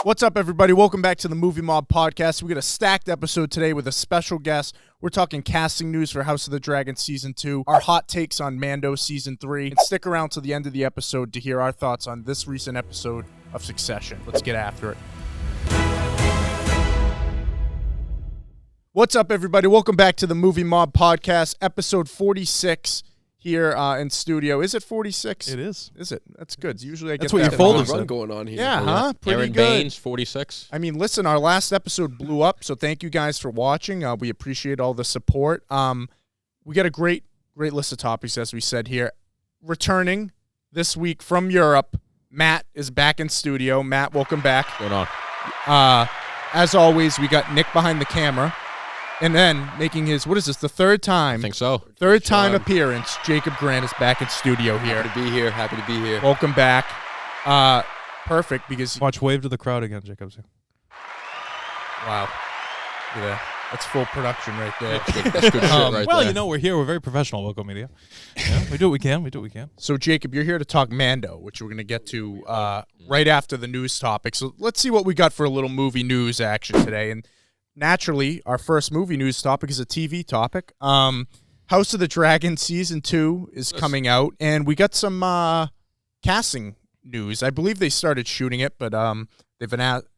What's up, everybody? Welcome back to the Movie Mob Podcast. We got a stacked episode today with a special guest. We're talking casting news for House of the Dragon Season 2, our hot takes on Mando Season 3, and stick around to the end of the episode to hear our thoughts on this recent episode of Succession. Let's get after it. What's up, everybody? Welcome back to the Movie Mob Podcast, episode 46 here in studio. Is it 46? It is. Is it? That's good. Usually I get That's what that your folder wrong. said. Run going on here. Yeah, huh? Pretty Aaron good. Baines, 46. I mean, listen, our last episode blew up, so thank you guys for watching. We appreciate all the support. We got a great list of topics, as we said here. Returning this week from Europe, Matt is back in studio. Matt, welcome back. What's going on? As always, we got Nick behind the camera. And then making his, what is this, the third time? I think so. Third time appearance. Jacob Grant is back in studio here. Happy to be here. Happy to be here. Welcome back. Perfect, because... Watch wave to the crowd again, Jacob. Wow. Yeah, that's full production right there. That's good shit right Well, there. you know, we're here. We're very professional, local media. Yeah, we do what we can. We do what we can. So, Jacob, you're here to talk Mando, which we're going to get to right after the news topic. So let's see what we got for a little movie news action today. And naturally, our first movie news topic is a TV topic. House of the Dragon Season 2 is coming out, and we got some casting news. I believe they started shooting it, but they've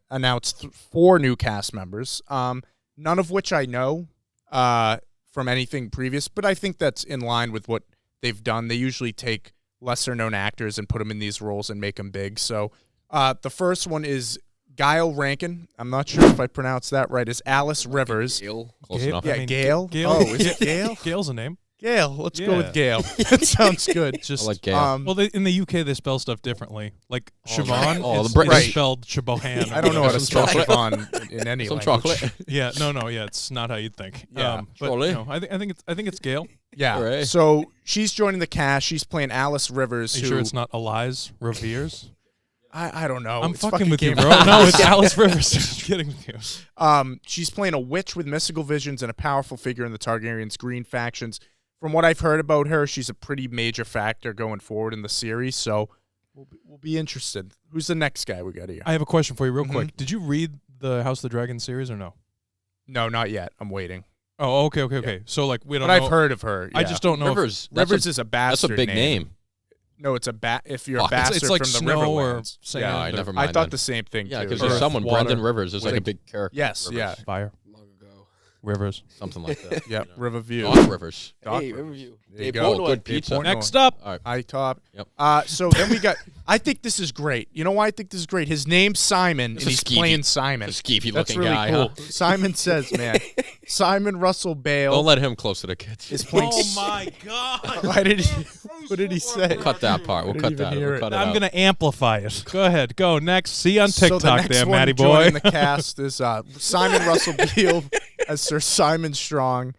announced 4 new cast members, none of which I know from anything previous, but I think that's in line with what they've done. They usually take lesser-known actors and put them in these roles and make them big. So the first one is Gail Rankin. I'm not sure if I pronounced that right. It's Alice Rivers. Gail. Close enough. Yeah, Gail. Gail. Oh, is it Gail? Gail's a name. Gail. Let's go Yeah. with Gail. That sounds good. Just I like Gail. well, in the UK they spell stuff differently. Like Siobhan, Oh, it's, the British. it's spelled Shabohan. I don't know how to spell chocolate. Siobhan in any Some language. chocolate. Yeah, no, yeah, it's not how you'd think. Yeah. But Surely. you know, I think it's Gail. Yeah. Hooray. So she's joining the cast. She's playing Alice Rivers. Are you who sure it's not Eliza Reveres? I don't know. I'm It's fucking with you, Game bro. of No, Thrones. it's Alice Rivers. Just kidding with you. She's playing a witch with mystical visions and a powerful figure in the Targaryen's green factions. From what I've heard about her, she's a pretty major factor going forward in the series. So we'll be interested. Who's the next guy we got here? I have a question for you, real Mhm. quick. Did you read the House of the Dragon series or no? No, not yet. I'm waiting. Oh, okay. So like we don't. But know. I've heard of her. I yeah. just don't know. Rivers. Rivers is a bastard. That's a big name. No, it's a if you're a Fuck, bastard it's like from the snow or Riverlands. sand. Yeah, No, I never mind. I thought then. the same thing Yeah, too. because Earth, there's someone, water. Brendan Rivers, is like a Like- big character. Yes, Rivers. yeah. Fire. Long ago. Rivers. Something like that. Yep, You know. Riverview. Doc Rivers. Doc Hey, Rivers. Riverview. There you Hey, go. Portnoy. Good pizza. Portnoy. Next up. All right. I top. Yep. So then we got. I think this is great. You know why I think this is great? His name's Simon, It's and a he's skeevy- playing Simon. A skeevy That's looking really guy, cool. huh? Simon says, man, Simon Russell Bale Don't let him close to the kids. is playing. Oh my God! Why did he? What did he say? Cut that part. We'll I cut didn't even that. hear We'll it. cut it I'm out. gonna amplify it. Go ahead. Go next. See you on So the TikTok, next there, one Matty joining boy. the cast is Simon Russell Beale as Sir Simon Strong,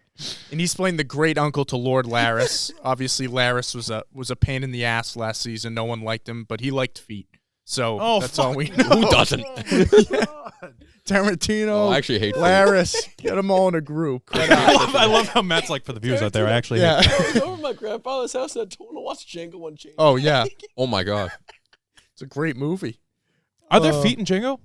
and he's playing the great uncle to Lord Larys. Obviously, Larys was a pain in the ass last season. No one liked him, but he liked feet. So Oh, that's all fuck. we know. Who doesn't? Tarantino, Oh, I actually hate feet. Larys, get them all in a group. I love how Matt's like, for the viewers out there. I actually Yeah. I was over at my grandfather's house and I told him to watch Django Unchained. Oh yeah, Oh my God. it's a great movie. Are there feet in Django?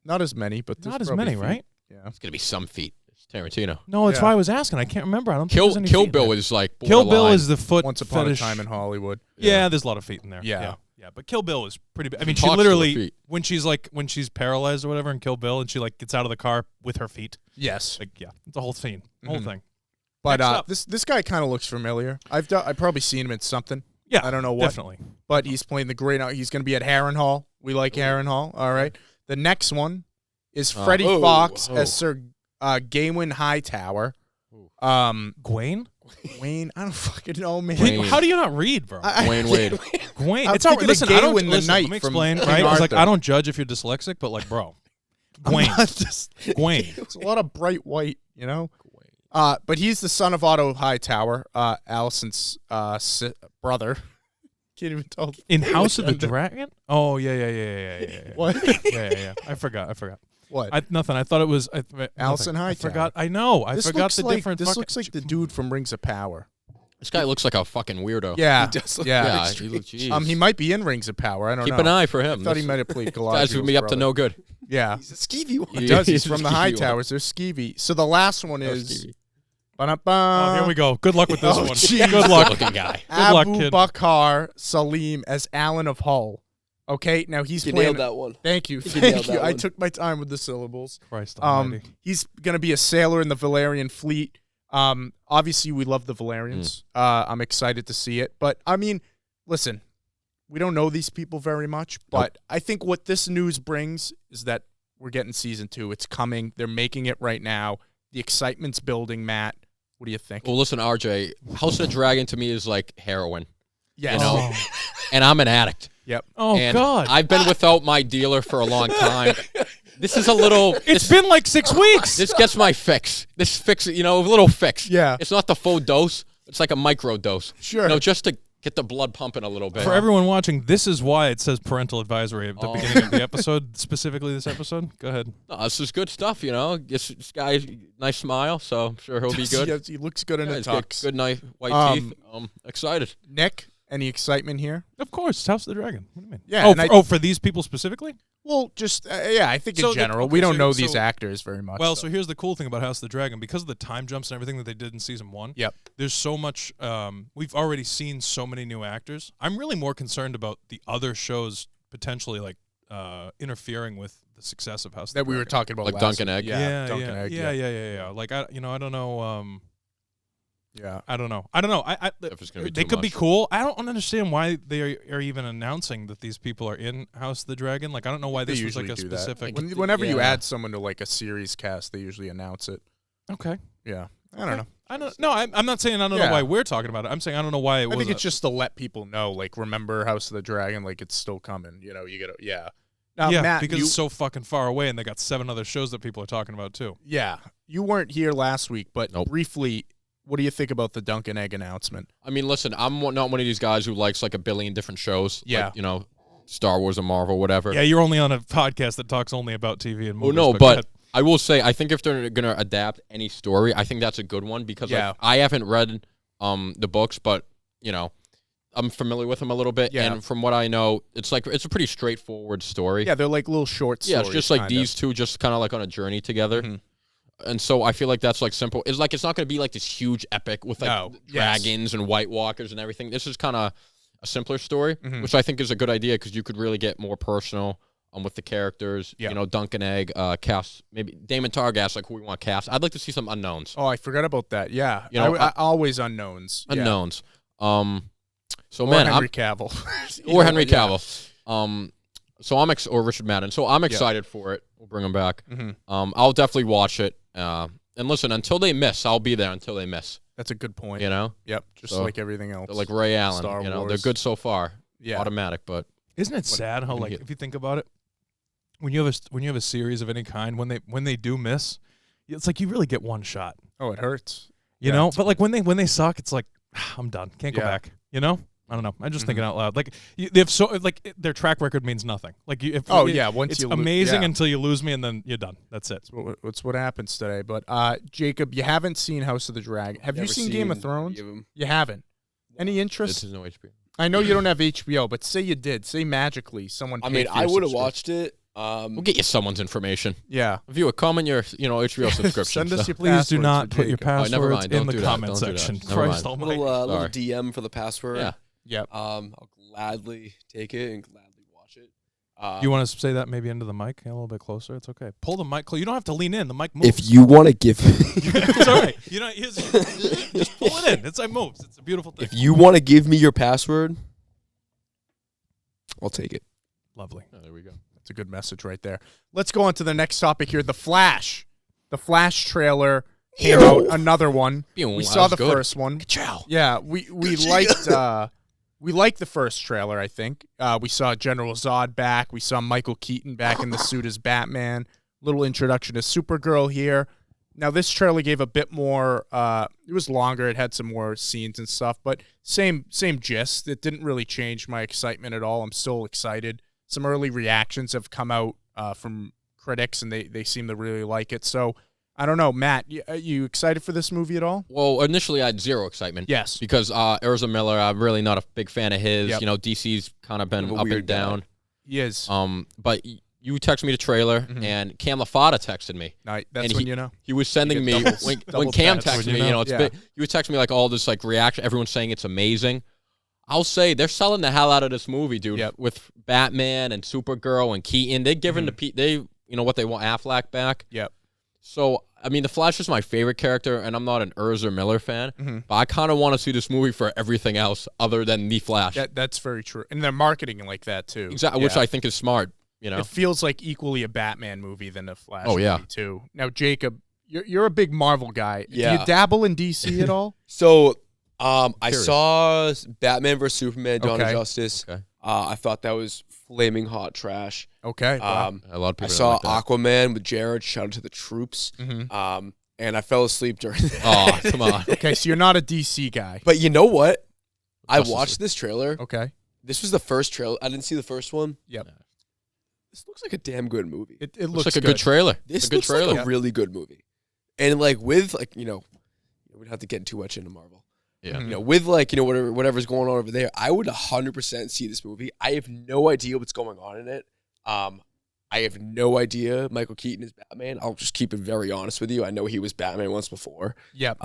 Not as many, but there's Not as probably many, feet. right? Yeah. It's gonna be some feet. It's Tarantino. No, that's Yeah. why I was asking. I can't remember. I don't think Kill there's any Kill feet in Bill there. is like Kill Bill borderline. is the foot Once upon fetish. a time in Hollywood. Yeah, there's a lot of feet in there. Yeah. Yeah, but Kill Bill is pretty big. I mean, she Talks to her literally, feet. when she's paralyzed or whatever in Kill Bill, and she like gets out of the car with her feet. Yes, Like, yeah, it's a whole scene, whole Mhm. thing. but Next up. this guy kind of looks familiar. I've probably seen him in something. Yeah, I don't know what. definitely. But he's playing the great. He's going to be at Harrenhal. We like Harrenhal. All right. The next one is Freddie Oh, Fox oh. as Sir Gawain Hightower. Gawain? Wayne, I don't fucking know, man. Wayne. How do you not read, bro? Wayne Wade. Gawain. I'm It's all right. thinking of Listen, I don't Gawain the listen. Knight Let me from explain. King Right? It's like Arthur. I don't judge if you're dyslexic, but like, bro, Gawain. Gawain. It's a lot of bright white, you know. But he's the son of Otto Hightower, Allison's brother. Can't even tell. In House of the Dragon? Oh yeah. What? Yeah. I forgot. What? Nothing. I thought it was Allison nothing. I Hightower. forgot. I know. I This forgot looks the like, different. This fucking- looks like the dude from Rings of Power. This guy looks like a fucking weirdo. Yeah, He does look yeah. like He looks, jeez. He might be in Rings of Power. I don't Keep know. an eye for him. I thought he This might have played Galadriel's guy's with me up to brother. no good. Yeah, He's a skeevy one. he does. He's He's from the skeevy High one. Towers. They're skeevy. So the last one That is was skeevy. Oh, here we go. Good luck with this Oh, one. jeez. Good luck. Good-looking guy. Good luck, Abu kid. Bakar Salim as Alan of Hull. Okay, now he's You playing. nailed that one. Thank you, You nailed thank you. that I one. took my time with the syllables. Christ almighty. He's gonna be a sailor in the Valerian fleet. Obviously, we love the Valerians. I'm excited to see it. But I mean, listen, we don't know these people very much. But I think what this news brings is that we're getting season 2. It's coming. They're making it right now. The excitement's building. Matt, what do you think? Well, listen, RJ, House of the Dragon to me is like heroin, Yes. you know? And I'm an addict. Yep. Oh, And God. I've been without my dealer for a long time. This is a little. It's been like 6 weeks. This gets my fix. This fix, a little fix. Yeah. It's not the full dose. It's like a micro dose. Sure. Just to get the blood pumping a little bit. For everyone watching, this is why it says parental advisory at the beginning of the episode, specifically this episode. Go ahead. No, this is good stuff, This guy, nice smile, so I'm sure he'll be good. Yes, he looks good in Yeah, a he's got tux. good, nice white teeth. Excited. Nick, any excitement here? Of course, it's House of the Dragon. What do you mean? Yeah, Oh, and for these people specifically? Well, just yeah, I think So in the- general, okay, we don't so- know these so- actors very much. Well, so here's the cool thing about House of the Dragon. Because of the time jumps and everything that they did in season 1, Yep. there's so much, we've already seen so many new actors. I'm really more concerned about the other shows potentially like interfering with the success of House of the that Dragon. we were talking about Like last Duncan week. Egg? Yeah, Duncan Egg. Yeah. Like, I don't know, Yeah. I don't know. If it's gonna be They too could be much. cool. I don't understand why they are even announcing that these people are in House of the Dragon. Like, I don't know why They this was like usually a do that. specific. Whenever you yeah. add someone to like a series cast, they usually announce it. Okay. Yeah. I don't know. I don't. No, I'm not saying I don't Yeah. know why we're talking about it. I'm saying I don't know why it I was. think it's just to let people know, like, remember House of the Dragon, like it's still coming. You gotta, yeah. Now, yeah, Matt, because you, it's so fucking far away, and they got 7 other shows that people are talking about too. yeah, you weren't here last week, but Nope. briefly, what do you think about the Duncan Egg announcement? I mean, listen, I'm not one of these guys who likes like a billion different shows. Yeah. Like, Star Wars or Marvel, whatever. Yeah, you're only on a podcast that talks only about TV and Well, movies. no, go but ahead. I will say, I think if they're going to adapt any story, I think that's a good one because Yeah. like, I haven't read the books, but, I'm familiar with them a little bit. Yeah. And from what I know, it's a pretty straightforward story. Yeah, they're like little short Yeah, stories. it's just like kinda. these two just kind of like on a journey together. Mhm. And so I feel like that's like simple. It's like it's not going to be like this huge epic with like No. Yes. dragons and White Walkers and everything. This is kind of a simpler story, Mhm. which I think is a good idea because you could really get more personal with the characters. Yeah. Duncan Egg, cast maybe Damon Targas, like who we want cast. I'd like to see some unknowns. Oh, I forgot about that. Yeah, I- always unknowns. Yeah. Unknowns. So Or man, Henry Cavill. or Henry Yeah. Cavill. So I'm or Richard Madden. So I'm excited for it. We'll bring him back. Mhm. I'll definitely watch it. And listen, until they miss, I'll be there until they miss. That's a good point. Yep, Yep, just So, like everything else. they're like Ray Allen. Star They're Wars. good so far. Yeah. Automatic, but Isn't it sad how when you like get- if you think about it, when you have a series of any kind, when they do miss, it's like you really get one shot, Oh, it hurts. you Yeah. know. But like when they suck, it's like I'm done, can't go Yeah. back, you know. I don't know. I'm just thinking out loud. Like if so, like their track record means nothing. Like if Oh, yeah, once it's you amazing yeah. until you lose me, and then you're done. That's it. It's what happens today. But Jacob, you haven't seen House of the Dragon. Have you Never seen Game of seen Thrones? any of 'em. You haven't. Any this interest? is no HBO. I know you don't have HBO, but say you did. Say magically someone. I paid mean, for I your would have subscription. watched it. We'll get you someone's information. Yeah. If you would come in your HBO subscription. Send us so- your Please do passwords not for put your Jacob. never passwords mind. in Don't the do that. comment Don't do that. section. Never Christ mind. almighty. Little Sorry. DM for the password. Yeah. Yep. I'll gladly take it and gladly watch it. You want to say that maybe into the mic a little bit closer? It's okay. Pull the mic close. You don't have to lean in. The mic moves. If you want to give, It's all right. You know, just pull it in. It's like moves. It's a beautiful thing. if you want to give me your password, I'll take it. Lovely. Oh, there we go. That's a good message right there. Let's go on to the next topic here. The Flash. The Flash trailer came out. Another one. We saw the first one. Ciao. Yeah, we liked we liked the first trailer, I think. We saw General Zod back. We saw Michael Keaton back in the suit as Batman. Little introduction to Supergirl here. Now this trailer gave a bit more it was longer, it had some more scenes and stuff, but same gist. It didn't really change my excitement at all. I'm still excited. Some early reactions have come out from critics and they seem to really like it. So I don't know, Matt. You excited for this movie at all? Well, initially I had zero excitement. Yes. Because Ezra Miller, I'm really not a big fan of his. Yep. You know, DC's kind of been Kind of a up and weird guy. down. He is. But you texted me the trailer, and Cam LaFada texted me. That's and when you know. He was sending me when double Cam text. texted me. You know, it's Yeah. he was texting me like all this like reaction. Everyone's saying it's amazing. I'll say they're selling the hell out of this movie, dude. Yep. With Batman and Supergirl and Keaton, they're giving what they want Affleck back. Yep. So I mean, the Flash is my favorite character, and I'm not an Ezra Miller fan, but I kind of want to see this movie for everything else other than the Flash. That's very true, and they're marketing like that too. Exactly, which I think is smart. You know, it feels like equally a Batman movie than a Flash. Oh, yeah. movie too. Now, Jacob, you're a big Marvel guy. Yeah. Do you dabble in DC at all? So, I Curious. saw Batman vs Superman: Dawn of Okay. Justice. Okay. I thought that was flaming hot trash. Okay. a lot of people I don't saw like that. Aquaman with Jared. Shout out to the troops. Mhm. And I fell asleep during that. Oh, come on. Okay, so you're not a DC guy. But you know what? I Justice watched League. this trailer. Okay. This was the first trailer. I didn't see the first one. Yep. This looks like a damn good movie. It Looks looks like a good trailer. This It's a good looks trailer. like a really good movie. And like with like, we don't have to get too much into Marvel. Yeah. With like, whatever's going on over there, I would 100% see this movie. I have no idea what's going on in it. I have no idea Michael Keaton is Batman. I'll just keep it very honest with you. I know he was Batman once before. Yep.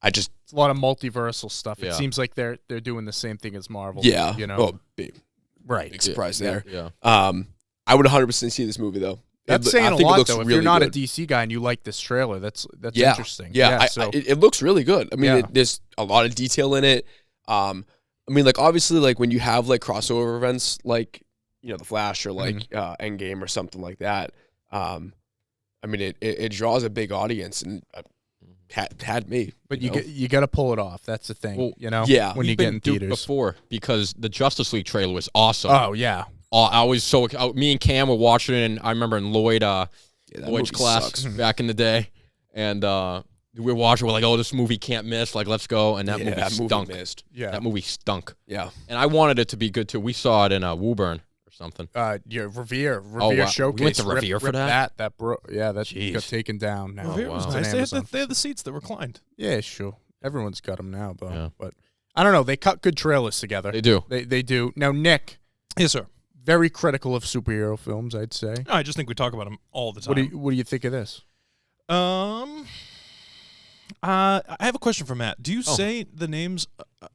It's It's a lot of multiversal stuff. It Yeah. seems like they're doing the same thing as Marvel. yeah. You know. Oh, big Right. surprise there. Yeah. I would 100% see this movie though. That's saying I a think it lot, looks though. If really you're not good. a DC guy and you like this trailer, that's Yeah. interesting. Yeah, so it looks really good. I mean, Yeah. there's a lot of detail in it. I mean, like obviously, like when you have like crossover events, like the Flash or like Endgame or something like that. I mean, it draws a big audience and had me. but you got to pull it off. That's the thing. Well, yeah. When you We've get been in duped theaters. before because the Justice League trailer was awesome. Oh yeah. I was so me and Cam were watching it, and I remember in Lloyd's that Lloyd's movie class sucks. back in the day, and we were watching. We're like, "Oh, this movie can't miss! Like, let's go!" And that Yeah, movie that stunk. movie missed. Yeah. That movie stunk, Yeah. and I wanted it to be good too. We saw it in Woburn or something. Revere wow. Showcase. We went to Revere for Rip that? that got Jeez. taken down now. Revere was wow. nice. It's on They Amazon. had the seats that reclined. Yeah, sure. Everyone's got them now, though. Yeah. But I don't know. They cut good trailers together. They do. They do. Now, Nick, Yes, sir. very critical of superhero films, I'd say. No, I just think we talk about them all the time. What do you think of this? I have a question for Matt. Do you say the names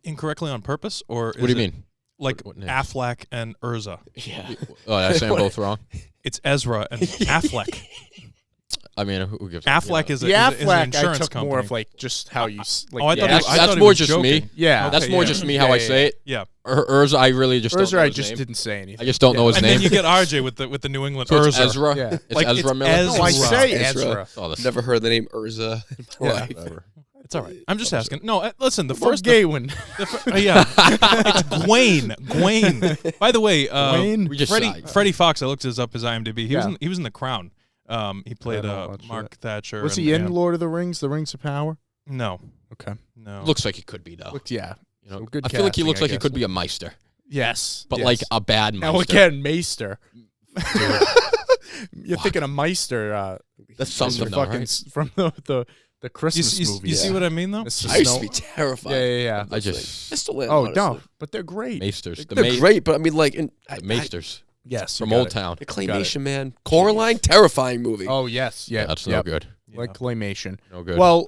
incorrectly on purpose, or is What do you it mean? like What names? Affleck and Urza? Yeah. Oh, I say them both wrong. It's Ezra and Affleck. I mean, who gives? Affleck is, The is an Affleck, insurance I took company. more of like just how you. Like, Oh, I yeah, thought he was, I that's thought he more was just joking. me. yeah. That's Okay, more yeah. just me how I say it. Yeah. Urza, I really just don't Urza, know I his just name. didn't say anything. I just don't know his And name. then you get RJ with the New England So it's Urza. Ezra. Yeah. It's Like, Ezra it's Miller. Ezra. No, I say Ezra. Ezra. Oh, that's Never heard the name Urza in my Yeah. life. whatever. It's all right. I'm just asking. No, listen. The Or first Gawain. yeah, it's Gwaine. By the way, Gwaine? We just Freddie Fox. I looked up his IMDb. Yeah. He was in The Crown. He played don't watch Mark Thatcher. Was and- he in yeah. Lord of the Rings? The Rings of Power? No, Okay. no. looks like he could be though. Yeah. You know, So good I feel like he casting, looks I like he guess. could be a Meister, Yes. but yes. like a bad Meister. Now again, Meister. You're thinking of Meister. That's something, from though, fucking right? From the you, Christmas you, movie. you see what I mean, though? Mr. I used to Snow- be terrified. Yeah. I just I still am. Oh honestly. no, but they're great. Meisters, the They're great, but I mean, like, the Meisters Yes, from you got Old it. Town. the Claymation Man, Coraline, terrifying movie. Oh yes, yeah. That's yep. no good. Like claymation. No good. Well,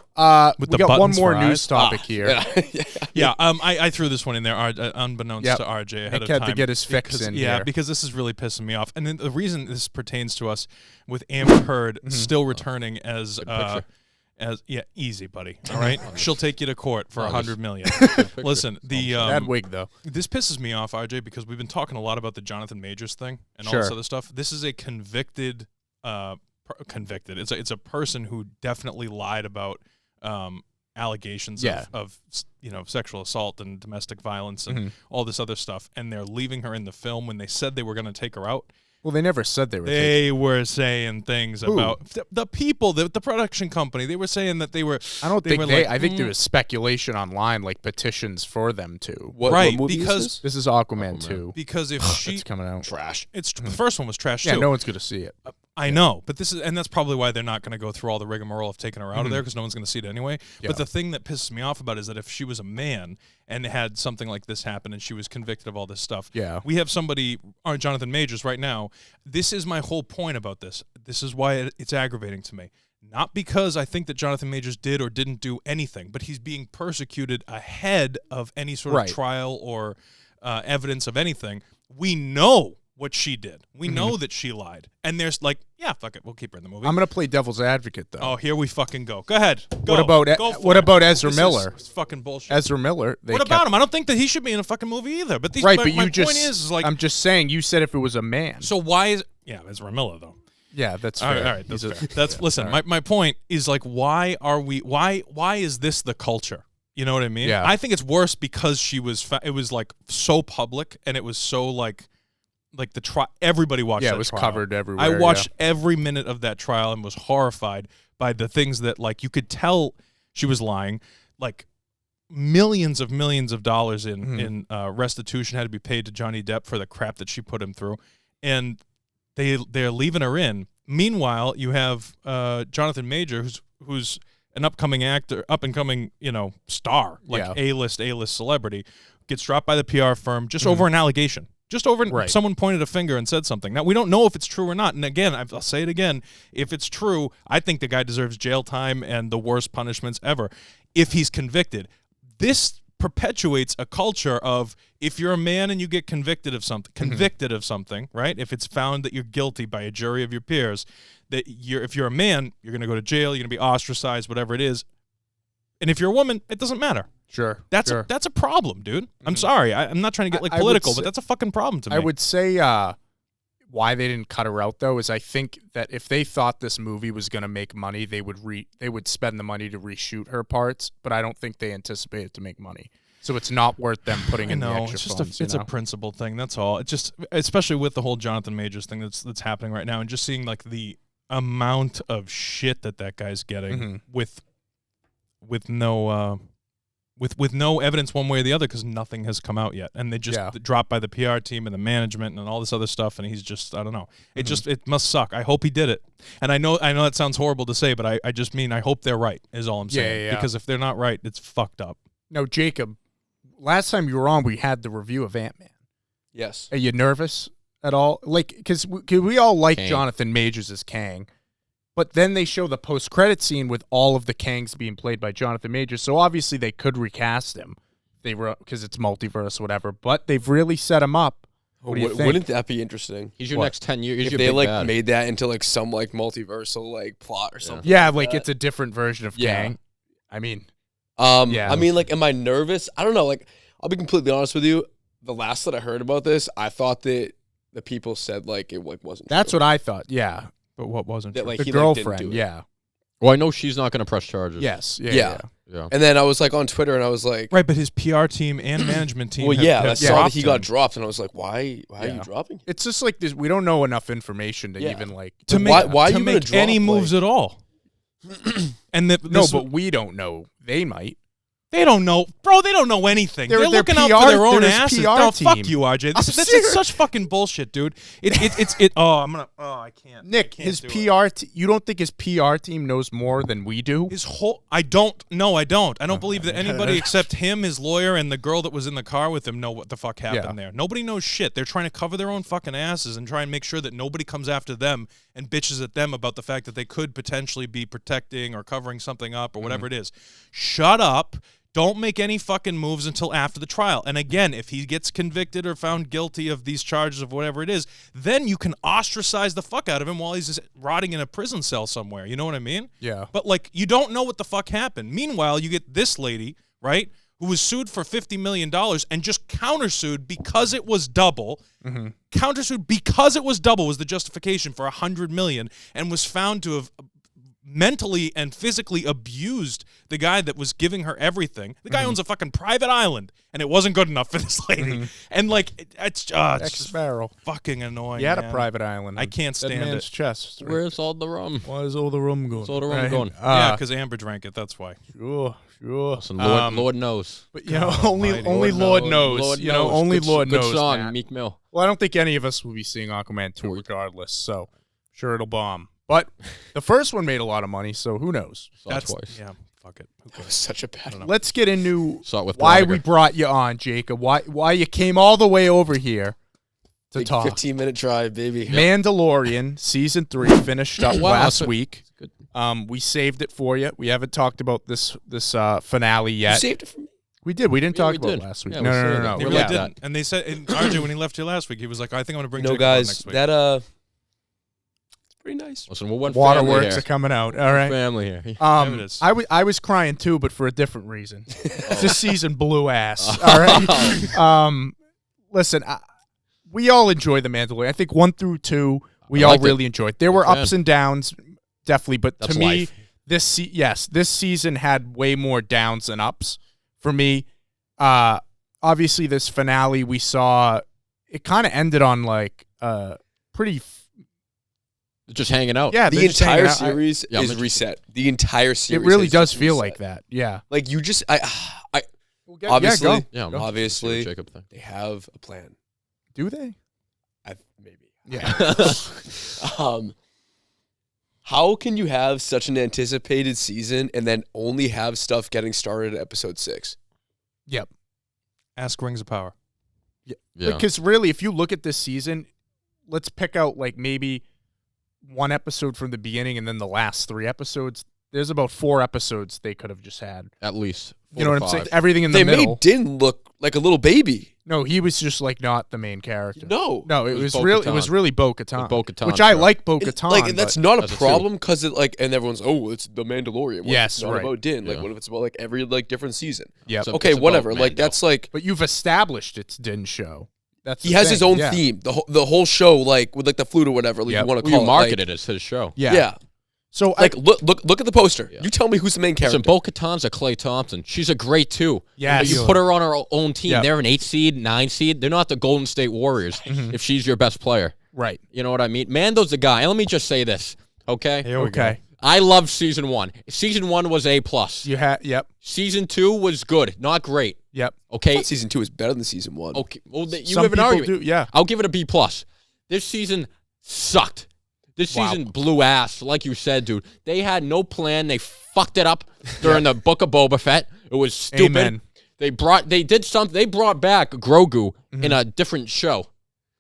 With we the got one buttons more for news eyes? topic here. Yeah. Yeah, I threw this one in there, unbeknownst Yep. to RJ ahead Nick of had time. to get his fix because, in Yeah, here. because this is really pissing me off. And then the reason this pertains to us with Amber Heard still returning as picture. easy, buddy. All right, she'll take you to court for Oh, $100 million. Listen, the Bad wig though. this pisses me off, RJ, because we've been talking a lot about the Jonathan Majors thing and all Sure. this other stuff. This is a convicted. Convicted. It's a person who definitely lied about allegations of sexual assault and domestic violence and all this other stuff, and they're leaving her in the film when they said they were going to take her out. Well, they never said they were. They were saying things about the people, the production company. They were saying that they were. I don't think were they. like, I think there was speculation online, like petitions for them to. What, Right, what movie because- is This is Aquaman 2. because if she, It's coming out. this? Trash. the first one was trash Yeah, too. no one's gonna see it. I know, but that's probably why they're not going to go through all the rigmarole of taking her out of there, because no one's going to see it anyway. Yeah. But the thing that pisses me off about it is that if she was a man and had something like this happen and she was convicted of all this stuff, we have somebody, Jonathan Majors, right now. This is my whole point about this. This is why it's aggravating to me. Not because I think that Jonathan Majors did or didn't do anything, but he's being persecuted ahead of any sort of trial or evidence of anything. We know what she did. We know that she lied. And there's like, yeah, fuck it, we'll keep her in the movie. I'm going to play devil's advocate, though. Oh, here we fucking go. Go ahead. Go. What about Ezra Miller? It's fucking bullshit. Ezra Miller. What about him? I don't think that he should be in a fucking movie either. But my point is like, I'm just saying, you said if it was a man. So why is Ezra Miller though? Yeah, that's fair. All right, that's fair. Listen, my point is like, why is this the culture? You know what I mean? Yeah. I think it's worse because it was like so public and it was so like the trial. Everybody watched. Yeah, it was trial. Covered everywhere. I watched every minute of that trial and was horrified by the things that like you could tell she was lying. Like millions of dollars in restitution had to be paid to Johnny Depp for the crap that she put him through, and they're leaving her in. Meanwhile, you have Jonathan Major, who's an upcoming actor, up and coming, star, like A-list celebrity, gets dropped by the PR firm just over an allegation. Just over someone pointed a finger and said something. Now, we don't know if it's true or not. And again, I'll say it again. If it's true, I think the guy deserves jail time and the worst punishments ever if he's convicted. This perpetuates a culture of if you're a man and you get convicted of something, right? If it's found that you're guilty by a jury of your peers, if you're a man, you're going to go to jail, you're going to be ostracized, whatever it is. And if you're a woman, it doesn't matter. Sure. That's a problem, dude. I'm sorry. I'm not trying to get political, but that's a fucking problem to me. I would say why they didn't cut her out though is I think that if they thought this movie was going to make money, they would spend the money to reshoot her parts, but I don't think they anticipated to make money. So it's not worth them putting in the extra funds. It's a principle thing. That's all. It just, especially with the whole Jonathan Majors thing that's happening right now, and just seeing like the amount of shit that guy's getting with no evidence one way or the other, because nothing has come out yet, and they just dropped by the PR team and the management and all this other stuff, and he's just, I don't know. It must suck. I hope he did it, and I know that sounds horrible to say, but I just mean I hope they're right is all I'm saying. Because if they're not right, it's fucked up. No, Jacob, last time you were on, we had the review of Ant-Man. Yes. Are you nervous at all? Like, because we all like Jonathan Majors as Kang. But then they show the post-credit scene with all of the Kangs being played by Jonathan Majors. So obviously they could recast him. Because it's multiverse, whatever. But they've really set him up. What do you think? Wouldn't that be interesting? He's your next 10 years. If they made that into like some like multiversal plot or something. Yeah, like it's a different version of Kang. I mean, I mean, like, am I nervous? I don't know. Like, I'll be completely honest with you. The last that I heard about this, I thought that the people said like it wasn't. That's true. what I thought. Yeah. But what wasn't that, like, the he, girlfriend, didn't do it. Well, I know she's not going to press charges. Yes. Yeah. And then I was like on Twitter, and I was like, right, but his PR team and management team. Well, I saw that he got dropped, and I was like, why are you dropping him? It's just like this. We don't know enough information to even like to make why to make any moves at all. And but we don't know. They might. They don't know, bro. They don't know anything. They're looking out for their own asses. No, fuck you, RJ. This is such fucking bullshit, dude. I can't. Nick, his PR. You don't think his PR team knows more than we do? I don't. I don't believe that anybody except him, his lawyer, and the girl that was in the car with him know what the fuck happened there. Nobody knows shit. They're trying to cover their own fucking asses and try and make sure that nobody comes after them and bitches at them about the fact that they could potentially be protecting or covering something up or whatever it is. Shut up. Don't make any fucking moves until after the trial. And again, if he gets convicted or found guilty of these charges of whatever it is, then you can ostracize the fuck out of him while he's just rotting in a prison cell somewhere. You know what I mean? Yeah. But, like, you don't know what the fuck happened. Meanwhile, you get this lady, right, who was sued for $50 million and just countersued because it was double. Countersued because it was double was the justification for $100 million, and was found to have mentally and physically abused the guy that was giving her everything. The guy owns a fucking private island, and it wasn't good enough for this lady. And like, it's just fucking annoying. He had a private island. I can't stand man's it. Chest. Where's all the rum? Why is all the rum going? Where's all the rum going? Yeah, because Amber drank it. That's why. Sure. Listen, Lord knows. But only Lord knows. Only Lord knows. Good song, Meek Mill. Well, I don't think any of us will be seeing Aquaman 2 regardless. So. Sure, it'll bomb. But the first one made a lot of money, so who knows? Saw it twice. Yeah, fuck it. Who That was cares? such a bad one. Let's get into Saw it with why Broniger. we brought you on, Jacob. Why you came all the way over here to Big talk. 15-minute drive, baby. Mandalorian season 3 finished up Wow, last that's week. good. We saved it for you. We haven't talked about this finale You yet. saved it from me. We did. We didn't Yeah, talk we about did. it last week. Yeah, no, we no, saved no, it. no. They We really left that. didn't. And they said, and RJ, when he left here last week, he was like, I think I'm going to bring No, Jacob on guys, next week. that it's pretty nice. Listen, we're one family Waterworks here. are coming out. All right. Family here. Yeah, it is. I was crying too, but for a different reason. This season blew ass. All right. Listen, we all enjoy the Mandalorian. I think 1 through 2 we all liked it. really enjoyed. There were Big fan. ups and downs, definitely, but That's to me, life. this season had way more downs than ups for me. Obviously, this finale we saw, it kind of ended on like pretty. Just hanging out. Yeah, The they're just hanging entire out. series Yeah, I'm is interested. reset. The entire It series. really has does just feel reset. like that. Yeah. Like you just, Obviously, obviously, Yeah, I'm Go. interested to see what Obviously. Jacob thinks. they have a plan. do they? Maybe. Yeah. How can you have such an anticipated season and then only have stuff getting started at episode 6? Yep. Ask Rings of Power. Yeah. Because really, if you look at this season, let's pick out like maybe one episode from the beginning and then the last 3 episodes. There's about 4 episodes they could have just had. At least. You know what I'm 4 to saying? 5. Everything in the They middle. made Din look like a little baby. No, he was just like not the main character. No. No, it was was real. It Bo-Katan. was really Bo-Katan, Bo-Katan which I show. like Bo-Katan. Like, and that's but- not a As a two. problem because it like, and everyone's, oh, it's the Mandalorian. What if Yes, it's not right. about Din. Like, Yeah. what if it's about like every like different season? Yep. So Okay, it's about whatever. Like Mando. that's like But you've established it's Din's show. That's he the has thing. his own Yeah. theme. The whole show, like with like the flute or whatever like Yep. you want to Well, call you it. market like, it as his show. Yeah. Yeah. So Like look at the poster. Yeah. You tell me who's the main character. Listen, Bo-Katan's a Clay Thompson. She's a great too. Yeah, But you put her on her own team. Yeah. They're an 8 seed, 9 seed. They're not the Golden State Warriors if she's your best player. right. You know what I mean? Mando's the guy. And let me just say this, okay? Here we go. Okay. I love season 1. Season 1 was A+. You had. Yep. Season 2 was good, not great. Yep. I Okay? thought season 2 is better than season 1. Okay. Well, you Some have an people argument. do. Yeah. I'll give it a B+. This season sucked. This Wow. season blew ass, like you said, dude. They had no plan. They fucked it up during the Book of Boba Fett. It was stupid. Amen. They brought back Grogu in a different show.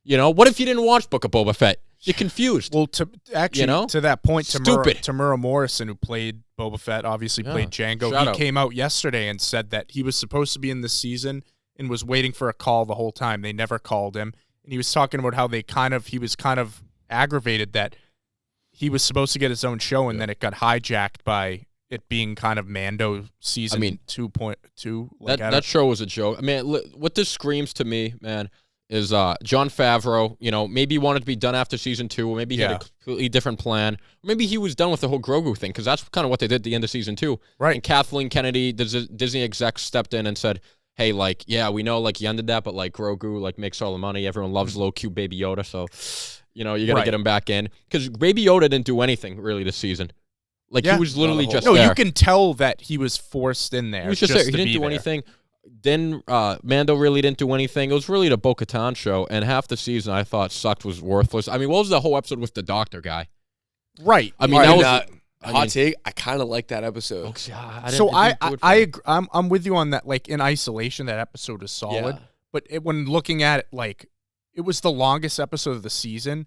You know, what if you didn't watch Book of Boba Fett? You're confused. Well, to actually You know? to that point, Stupid. Tamura Morrison, who played Boba Fett, obviously Yeah. played Django. Shout He out. came out yesterday and said that he was supposed to be in this season and was waiting for a call the whole time. They never called him, and he was talking about how he was kind of aggravated that he was supposed to get his own show and then it got hijacked by it being kind of Mando season 2.2. Like, that show was a joke. I mean, what this screams to me, man, is Jon Favreau. You know, maybe he wanted to be done after season 2, or maybe he had a completely different plan. Or maybe he was done with the whole Grogu thing, because that's kind of what they did at the end of season 2. Right. And Kathleen Kennedy, the Disney exec, stepped in and said, hey, like, yeah, we know, like, you ended that, but, like, Grogu, like, makes all the money. Everyone loves little cute Baby Yoda, so, you know, you got to get him back in. Because Baby Yoda didn't do anything, really, this season. Like, Yeah. he was literally No, just No, there. you can tell that he was forced in there. He was just there. He to didn't be do there. anything. Then Mando really didn't do anything. It was really the Bo-Katan show, and half the season I thought sucked, was worthless. I mean, what was the whole episode with the doctor guy? Right. I mean, All that right, was hot take. I kind of like that episode. So I agree, I'm with you on that. Like in isolation, that episode is solid. Yeah. But when looking at it, like it was the longest episode of the season.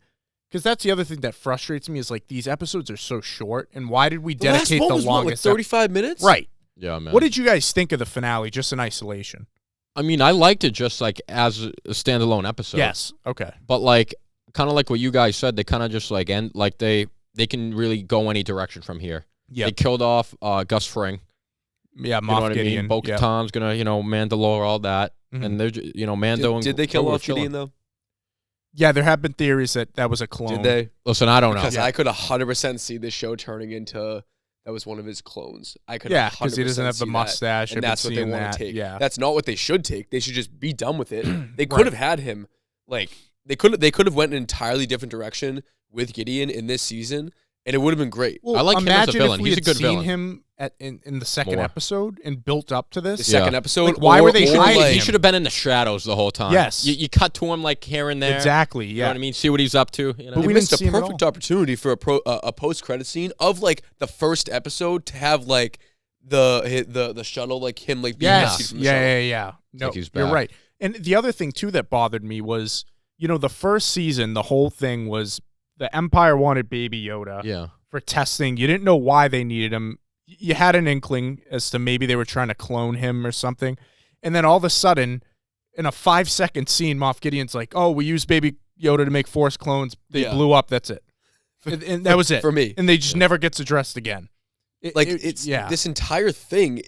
Because that's the other thing that frustrates me is like these episodes are so short, and why did we The last dedicate one the was what, like longest? 35 minutes? Right. Yeah, man. What did you guys think of the finale, just in isolation? I mean, I liked it just like as a standalone episode. Yes. Okay. But like, kind of like what you guys said, they kind of just like end like they can really go any direction from here. Yeah. They killed off Gus Fring. Yeah. You know Moff what I mean? Gideon. Bo-Katan's gonna, Mandalore, all that, Mhm. and they're you know Mando. and Did they kill Grogu were off chilling. Gideon though? Yeah. There have been theories that was a clone. Did they? Listen, I don't know. Because I could 100% see this show turning into that was one of his clones. I could. Yeah, because he doesn't 100% have the see that. mustache, and I've been that's what they seeing want that. to take. Yeah. That's not what they should take. They should just be done with it. They could Right. have had him like they could have went an entirely different direction with Gideon in this season, and it would have been great. Well, I like him as a imagine villain. If we He's a had good seen villain. him in the second More. episode and built up to The this. second episode. Like, why were they hiding like, He should have been in the shadows the whole time. Yes. You cut to him like here and there. Exactly. You Yeah. know what I mean? See what he's up to. You know? But They we missed didn't a see him at perfect all. opportunity for a post credit scene of like the first episode to have like the shuttle, like him like being Yes. rescued from the Yeah. shuttle. Yeah. Yeah. No, Like he's you're back. right. And the other thing too that bothered me was, the first season, the whole thing was the Empire wanted Baby Yoda Yeah. for testing. You didn't know why they needed him. You had an inkling as to maybe they were trying to clone him or something. And then all of a sudden, in a 5-second scene, Moff Gideon's like, "Oh, we used Baby Yoda to make Force clones. They Yeah. blew up. That's it." And that was it. For me. And they just never gets addressed again. It's this entire thing,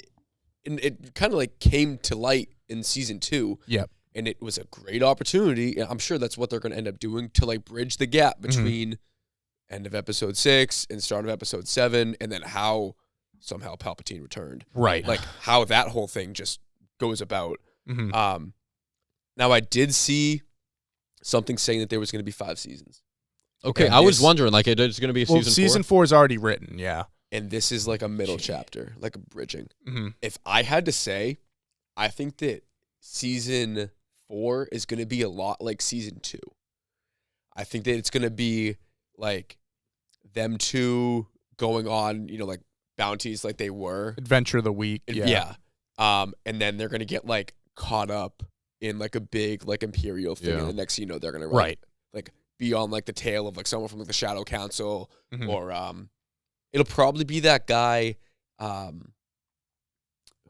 and it kind of like came to light in season 2. Yep. And it was a great opportunity. And I'm sure that's what they're going to end up doing to like bridge the gap between end of episode 6 and start of episode 7, and then how somehow Palpatine returned. Right. Like how that whole thing just goes about. Mhm. Now I did see something saying that there was going to be 5 seasons. Okay, And I was this- wondering, like, it's going to be a Well, season 4? season 4 is already written. Yeah. And this is like a middle chapter, like a bridging. Mm-hmm. If I had to say, I think that season 4 is going to be a lot like season 2. I think that it's going to be like them two going on, like bounties like they were. Adventure of the Week. Yeah. And then they're going to get like caught up in like a big like Imperial thing. Yeah. And the next thing you know, they're going to Right. like be on like the tail of like someone from like the Shadow Council Mhm. or it'll probably be that guy.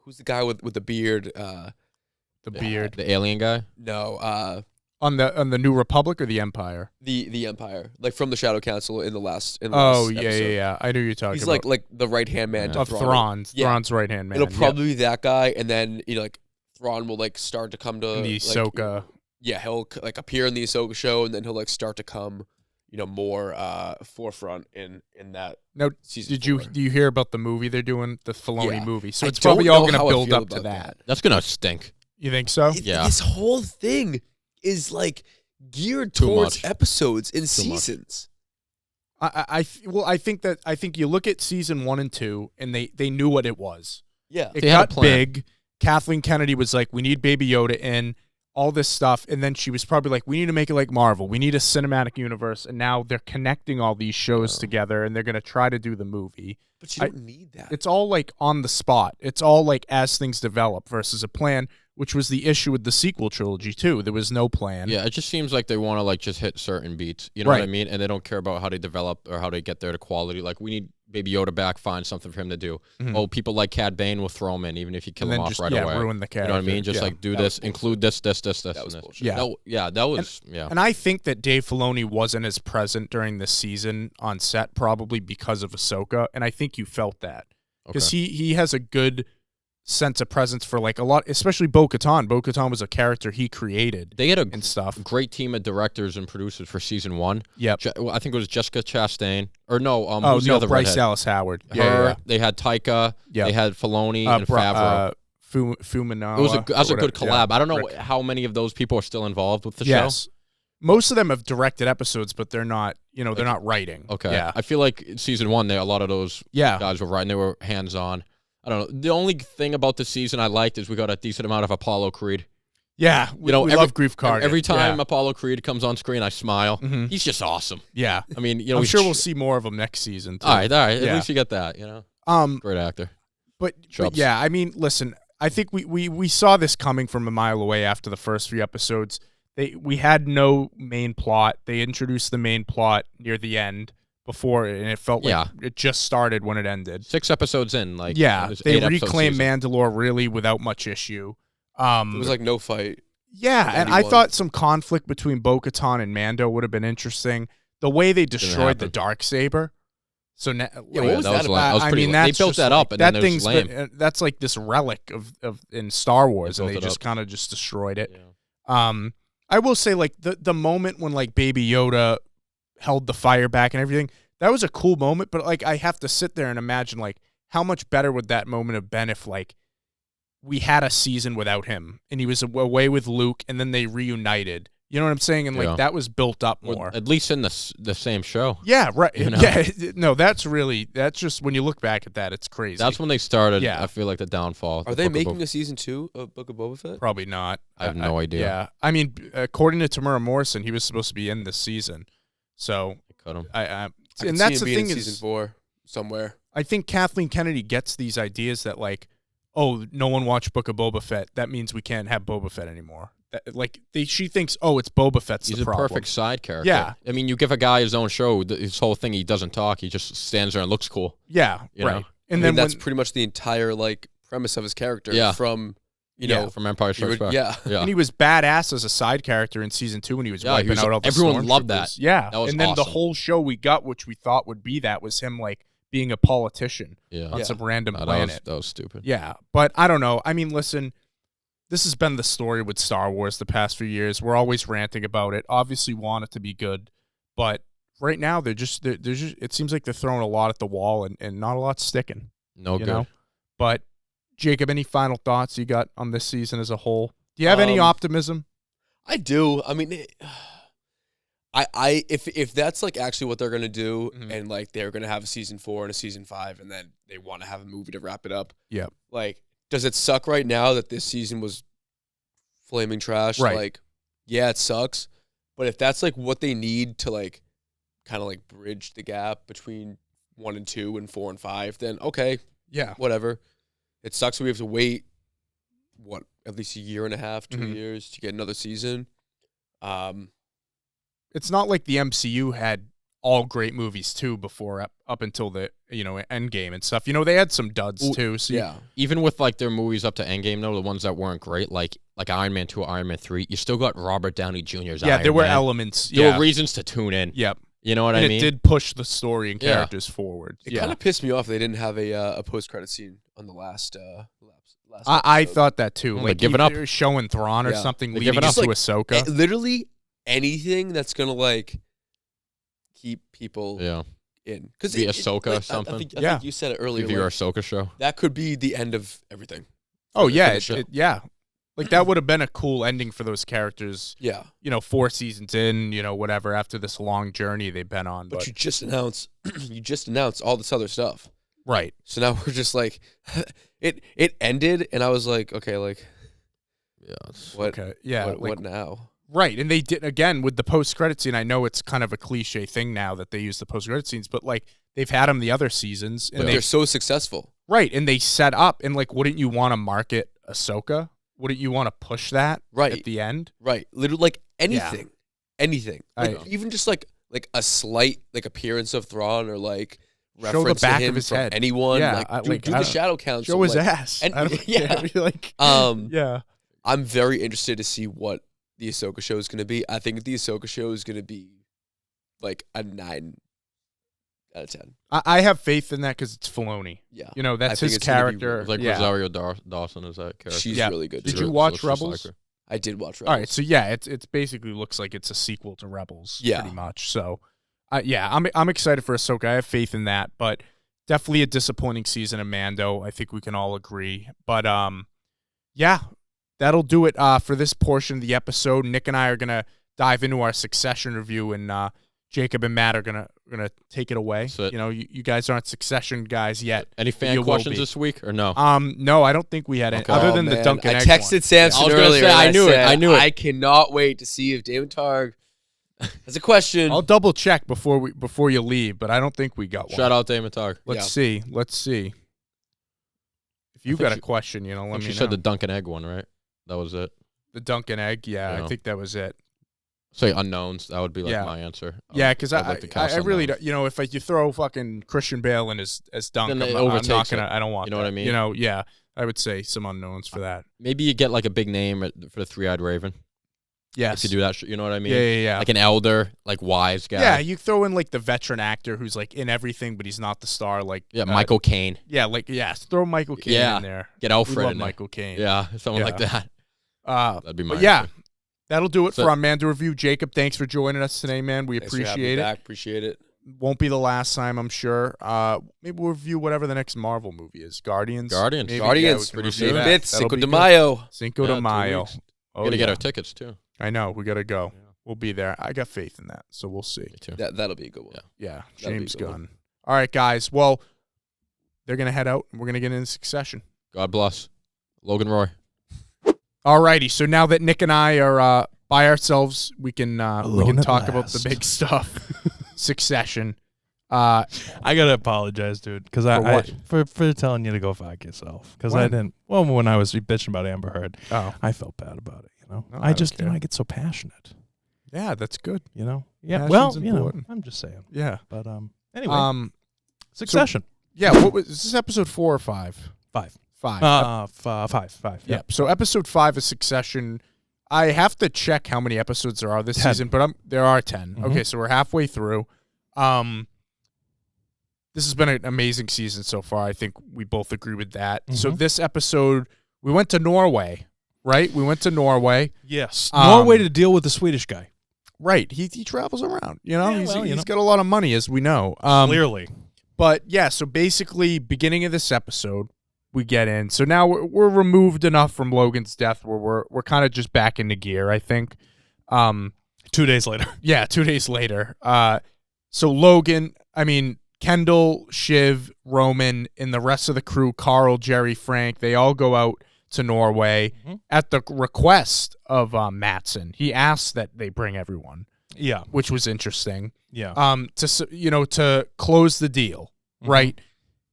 Who's the guy with the beard? The beard The alien guy? No, on the New Republic or the Empire. the Empire, like from the Shadow Council in the last. Oh last yeah, episode. yeah. I know who you're talking He's about. like the right hand man to Of Thrawn. Thrawn's Yeah. Thrawn's right hand man. It'll probably be that guy, and then like Thrawn will like start to come to In the like, Ahsoka. Yeah, he'll like appear in the Ahsoka show, and then he'll like start to come, more forefront in that. Now, season do 4. you hear about the movie they're doing, the Filoni Yeah. movie? So I it's probably don't all know going to how I build feel up to about that. That's going to stink. You think so? Yeah. This whole thing is like geared Too towards much. episodes and much. seasons. I think you look at season 1 and 2, and they knew what it was. Yeah. It They had a got plan. big. Kathleen Kennedy was like, "We need Baby Yoda in." All this stuff, and then she was probably like, "We need to make it like Marvel. We need a cinematic universe." And now they're connecting all these shows together, and they're going to try to do the movie. But you don't need that. It's all like on the spot. It's all like as things develop versus a plan, which was the issue with the sequel trilogy too. There was no plan. Yeah, it just seems like they want to like just hit certain beats. You know what I Right. mean? And they don't care about how they develop or how they get there to quality. Like we need Baby Yoda back, find something for him to do. Mhm. Oh, people like Cad Bane will throw him in, even if you kill And him then off just right away. ruin the You character. know what I mean? Just Yeah. like do That this, was include this, this, That and was this. bullshit. Yeah. No, yeah, that was yeah. And I think that Dave Filoni wasn't as present during this season on set, probably because of Ahsoka, and I think you felt that because Okay. he has a good sense of presence for like a lot, especially Bo-Katan. Bo-Katan was a character he created They had a and stuff. great team of directors and producers for season 1. Yep. I think it was Jessica Chastain, or no, Oh who's the no, other Bryce redhead? Dallas Howard. Her. Yeah. They had Taika. Yeah. They had Filoni Yeah. and Favreau. Fuminawa. It was that's a or good whatever. collab. Yeah. I don't know Rick. how many of those people are still involved with the Yes. Most of them have directed episodes, but they're not. They're not writing. show. Okay. Yeah. I feel like in season 1, a lot of those Yeah. guys were writing. They were hands on. I don't know. The only thing about the season I liked is we got a decent amount of Apollo Creed. Yeah. We love Grief Card. Every time Apollo Creed comes on screen, I smile. Mhm. He's just awesome. Yeah. I mean, I'm sure we'll see more of them next season. Too. All right. At Yeah. least you get that. Great actor. But Chubbs. yeah, I mean, listen, I think we saw this coming from a mile away after the first 3 episodes. We had no main plot. They introduced the main plot near the end before, and it felt like it just started when it ended. 6 episodes in, like Yeah, it they 8-episode reclaimed season. Mandalore really without much issue. It was like no fight. Yeah, and I 91. thought some conflict between Bo-Katan and Mando would have been interesting. The way they destroyed the happen. Darksaber. So what was that that was about? lame. That was I pretty mean, lame. They that's built just that like, up, and that then it was thing's lame. that's like this relic of in Star Wars, and built they it just up. kind of just destroyed it. Yeah. I will say, like the moment when like Baby Yoda held the fire back and everything, that was a cool moment. But like, I have to sit there and imagine like how much better would that moment have been if like we had a season without him and he was away with Luke, and then they reunited. You know what I'm saying? And like that was built up more. At least in the same show. Yeah, right. You know? Yeah, no, that's just when you look back at that, it's crazy. That's when they started. I feel like the downfall. Are they making a season 2 of Book of Boba Fett? Probably not. I have no idea. Yeah, I mean, according to Tamura Morrison, he was supposed to be in this season. So cut him. And that's the thing is season 4 somewhere. I think Kathleen Kennedy gets these ideas that like, oh, no one watched Book of Boba Fett. That means we can't have Boba Fett anymore. She thinks, oh, it's Boba Fett's the problem. He's a perfect side character. Yeah. I mean, you give a guy his own show, his whole thing, he doesn't talk. He just stands there and looks cool. Yeah, you right. know? And then that's pretty much the entire like premise of his character from, you know, from Empire Strikes Back. Yeah. And he was badass as a side character in season 2 when he was wiping out all the everyone loved that. Stormtroopers. Yeah. That was and then awesome. the whole show we got, which we thought would be that, was him like being a politician on some random planet. That was stupid. Yeah. But I don't know. I mean, listen, this has been the story with Star Wars the past few years. We're always ranting about it. Obviously want it to be good. But right now, they're just it seems like they're throwing a lot at the wall and not a lot sticking. No good. Know? But Jacob, any final thoughts you got on this season as a whole? Do you have any optimism? I do. I mean, if that's like actually what they're gonna do, and like they're gonna have a season 4 and a season 5, and then they want to have a movie to wrap it up. Yeah. Like, does it suck right now that this season was flaming trash? Right. Like, yeah, it sucks. But if that's like what they need to like, kind of like bridge the gap between 1 and 2 and 4 and 5, then okay. Yeah. Whatever. It sucks we have to wait, at least a year and a half, 2 years to get another season. It's not like the MCU had all great movies too before up until the Endgame and stuff. You know, they had some duds too. So even with like their movies up to Endgame though, the ones that weren't great, like Iron Man 2 or Iron Man 3, you still got Robert Downey Jr.'s Iron there were Man. elements. There were reasons to tune in. Yep. You know what I mean? It did push the story and characters forward. It kind of pissed me off they didn't have a post-credit scene on the last I thought that too. Well, like giving up. showing Thrawn or something leading giving up up. to Ahsoka. Literally anything that's going to like keep people in. Because be Ahsoka or something. I think you said it earlier. Give your Ahsoka show. That could be the end of everything. Oh, yeah. Like, that would have been a cool ending for those characters. Yeah. 4 seasons in, whatever, after this long journey they've been on. But you just announced all this other stuff. Right. So now we're just like, it ended, and I was like, okay, like, what now? Right, and they did, again, with the post-credit scene, I know it's kind of a cliche thing now that they use the post-credit scenes, but, like, they've had them the other seasons. And they're so successful. Right, and they set up, and, like, wouldn't you want to market Ahsoka? Wouldn't you want to push that at the end? Right, literally, like, anything. Yeah. Anything. Like, even just, like a slight, like, appearance of Thrawn or, like, show the back of his head. Anyone. Yeah, like, do the shadow council. Show his ass. And, I'm very interested to see what the Ahsoka show is going to be. I think the Ahsoka show is going to be like a 9 out of 10. I have faith in that because it's Filoni. Yeah. That's his character. Like Rosario Dawson is that character. She's really good. Did you watch Rebels? I did watch Rebels. All right, so it's basically looks like it's a sequel to Rebels pretty much. So, I'm excited for Ahsoka. I have faith in that, but definitely a disappointing season of Mando. I think we can all agree. But, that'll do it for this portion of the episode. Nick and I are going to dive into our Succession review, and Jacob and Matt are gonna take it away. You guys aren't Succession guys yet. Any fan questions this week or no? No, I don't think we had any other than the Duncan Egg I texted one. Samson earlier. I knew it. I cannot wait to see if David Targ has a question. I'll double check before you leave, but I don't think we got one. Shout out David Targ. Let's see. If you got a question, let me know. You said the Duncan Egg one, right? That was it. The Duncan Egg, I think that was it. Say unknowns. That would be like my answer. Yeah, because I really don't. If you throw fucking Christian Bale in as Dunk, I'm not gonna. I don't want. You know what I mean? Yeah. I would say some unknowns for that. Maybe you get like a big name for the Three-Eyed Raven. Yes. If you do that, you know what I mean? Yeah. Like an elder, like wise guy. Yeah, you throw in like the veteran actor who's like in everything, but he's not the star. Like Michael Caine. Yeah, throw Michael Caine in there. Get Alfred in there. Michael Caine. Yeah, someone like that. That'd be my answer. That'll do it for our Mando review. Jacob, thanks for joining us today, man. We appreciate it. Appreciate it. Won't be the last time, I'm sure. Maybe we'll review whatever the next Marvel movie is. Guardians. Pretty soon. Cinco de Mayo. Cinco de Mayo. We're gonna get our tickets too. I know. We gotta go. Yeah. will be there. I got faith in that, so we'll see. Me too. That'll be a good one. Yeah, That'll be James a good one. Gunn. All right, guys. Well, they're gonna head out, and we're gonna get into Succession. God bless. Logan Roy. All righty. So now that Nick and I are by ourselves, we can Alone at talk about the last. big stuff. Succession. I gotta apologize, dude, because for telling you to go fuck yourself. Because I When? didn't. Well, when I was bitching about Amber Heard, Oh, I felt bad about it. You know, No, I I just don't care. I get so passionate. yeah, that's good. You know. Yeah. Passion's Well, you know, important. I'm just saying. Yeah. But anyway, Succession. Yeah. What was is this episode 4 or 5? 5. 5. Five. Yeah. So episode 5 is Succession. I have to check how many episodes there are this 10. season, but there are 10. Mhm. Okay, so we're halfway through. This has been an amazing season so far. I think we both agree with that. So Mhm. this episode, we went to Norway, right? We went to Norway. Yes. Um, Norway to deal with the Swedish guy. Right. He travels around. You know, Yeah, he's well, you know. got a lot of money, as we know. Clearly. But yeah, so basically, beginning of this episode, we get in. So now we're removed enough from Logan's death where we're kind of just back into gear, I think. 2 days later. Yeah, 2 days later. So Logan, Kendall, Shiv, Roman, and the rest of the crew, Carl, Jerry, Frank, they all go out to Norway Mhm. at the request of Mattson. He asked that they bring everyone, Yeah. which was interesting. Yeah. To close the deal, Mhm. right?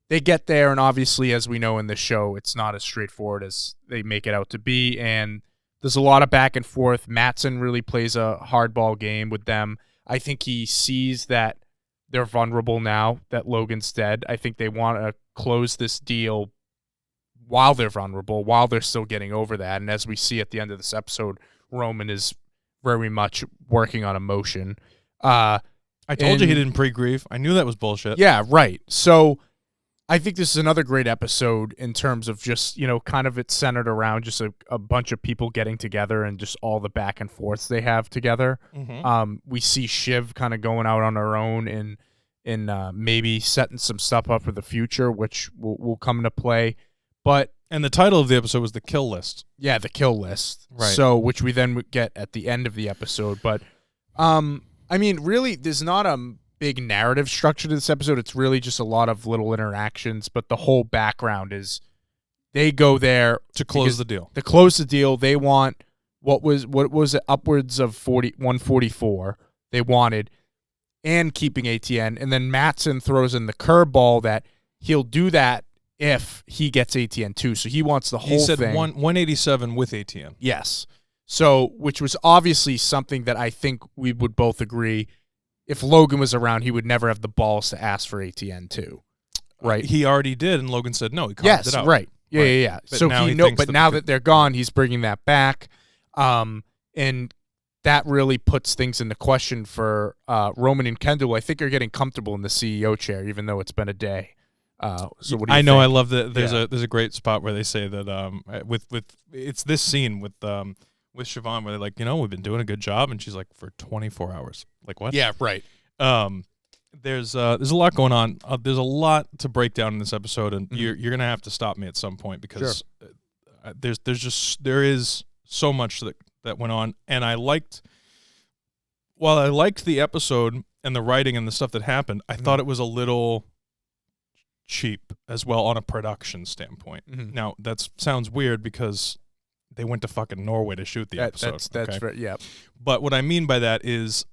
They get there, and obviously, as we know in the show, it's not as straightforward as they make it out to be, and there's a lot of back and forth. Mattson really plays a hardball game with them. I think he sees that they're vulnerable now that Logan's dead. I think they want to close this deal while they're vulnerable, while they're still getting over that. And as we see at the end of this episode, Roman is very much working on emotion. I told you he and- didn't pre-grieve. I knew that was bullshit. Yeah, right. So I think this is another great episode in terms of just, kind of it's centered around just a bunch of people getting together and just all the back and forths they have together. Mhm. We see Shiv kind of going out on her own and maybe setting some stuff up for the future, which will come into play. But And the title of the episode was The Kill List. yeah, the kill list. Right. So, which we then would get at the end of the episode. But, really, there's not a big narrative structure to this episode. It's really just a lot of little interactions. But the whole background is they go there To close because the deal. to close the deal. They want what was it, upwards of 144 they wanted, and keeping ATN. And then Mattson throws in the curveball that he'll do that if he gets ATN too. So he wants the whole He said thing. 187 with ATN. Yes. So, which was obviously something that I think we would both agree, if Logan was around, he would never have the balls to ask for ATN too. Right. He already did, and Logan said no. He carved Yes, it out. right. Yeah, Right. yeah. But So now he he thinks but that now we that they're gone, he's bringing that back. And that really puts things into question for Roman and Kendall. I think are getting comfortable in the CEO chair, even though it's been a day. So what do you I know. think? I love that. There's Yeah. a great spot where they say that with it's this scene with Siobhan where they're like, we've been doing a good job, and she's like, for 24 hours. Like what? Yeah, right. There's a lot going on. There's a lot to break down in this episode, and Mhm. you're gonna have to stop me at some point because there is so much that went on, and while I liked the episode and the writing and the stuff that happened, I thought it was a little cheap as well on a production standpoint. Mhm. Now that sounds weird because they went to fucking Norway to shoot the episode. That's okay? right. Yeah. But what I mean by that is,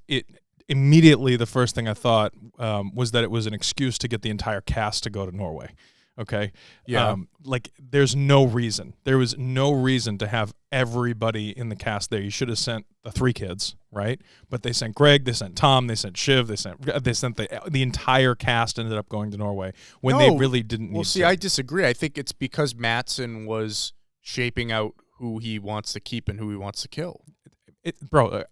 it immediately the first thing I thought was that it was an excuse to get the entire cast to go to Norway. Okay. Yeah. There's no reason. There was no reason to have everybody in the cast there. You should have sent the 3 kids, right? But they sent Greg, they sent Tom, they sent Shiv, they sent the entire cast ended up going to Norway when they No. really didn't Well, need see, to. I disagree. I think it's because Mattson was shaping out who he wants to keep and who he wants to kill. Bro,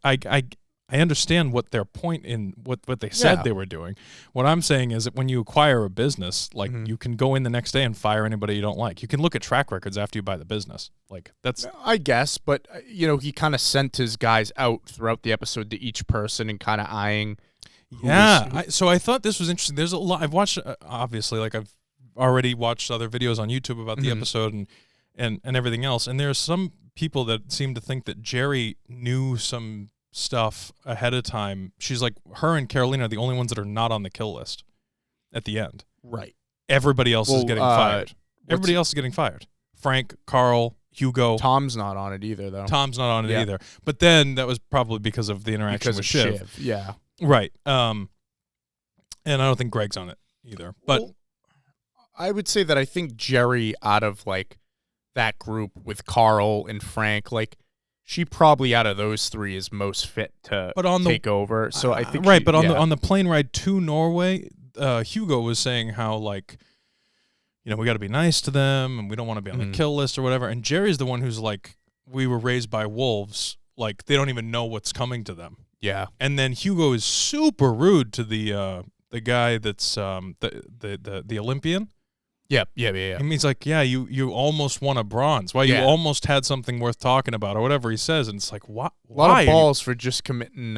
I understand what their point in what they said Yeah. they were doing. What I'm saying is that when you acquire a business, like Mhm. you can go in the next day and fire anybody you don't like. You can look at track records after you buy the business. Like that's I guess, but he kind of sent his guys out throughout the episode to each person and kind of eyeing. So I thought this was interesting. There's a lot I've watched. Obviously, like I've already watched other videos on YouTube about the Mhm. episode, and everything else. And there are some people that seem to think that Jerry knew some stuff ahead of time. She's like, her and Carolina are the only ones that are not on the kill list at the end. Right. Everybody else is getting fired. Everybody else is getting fired. Frank, Carl, Hugo. Tom's not on it either, though. Tom's not on it either. But then that was probably because of the interaction with Shiv. Yeah. Right. And I don't think Greg's on it either. But I would say that I think Jerry, out of like that group with Carl and Frank, like she probably out of those three is most fit to take over. So I think right. But on the plane ride to Norway, Hugo was saying how like, you know, we got to be nice to them and we don't want to be on the kill list or whatever. And Jerry's the one who's like, we were raised by wolves. Like they don't even know what's coming to them. Yeah. And then Hugo is super rude to the guy that's the Olympian. Yep. Yeah. And he's like, yeah, you almost won a bronze. Why, you almost had something worth talking about or whatever he says. And it's like, what? A lot of balls for just committing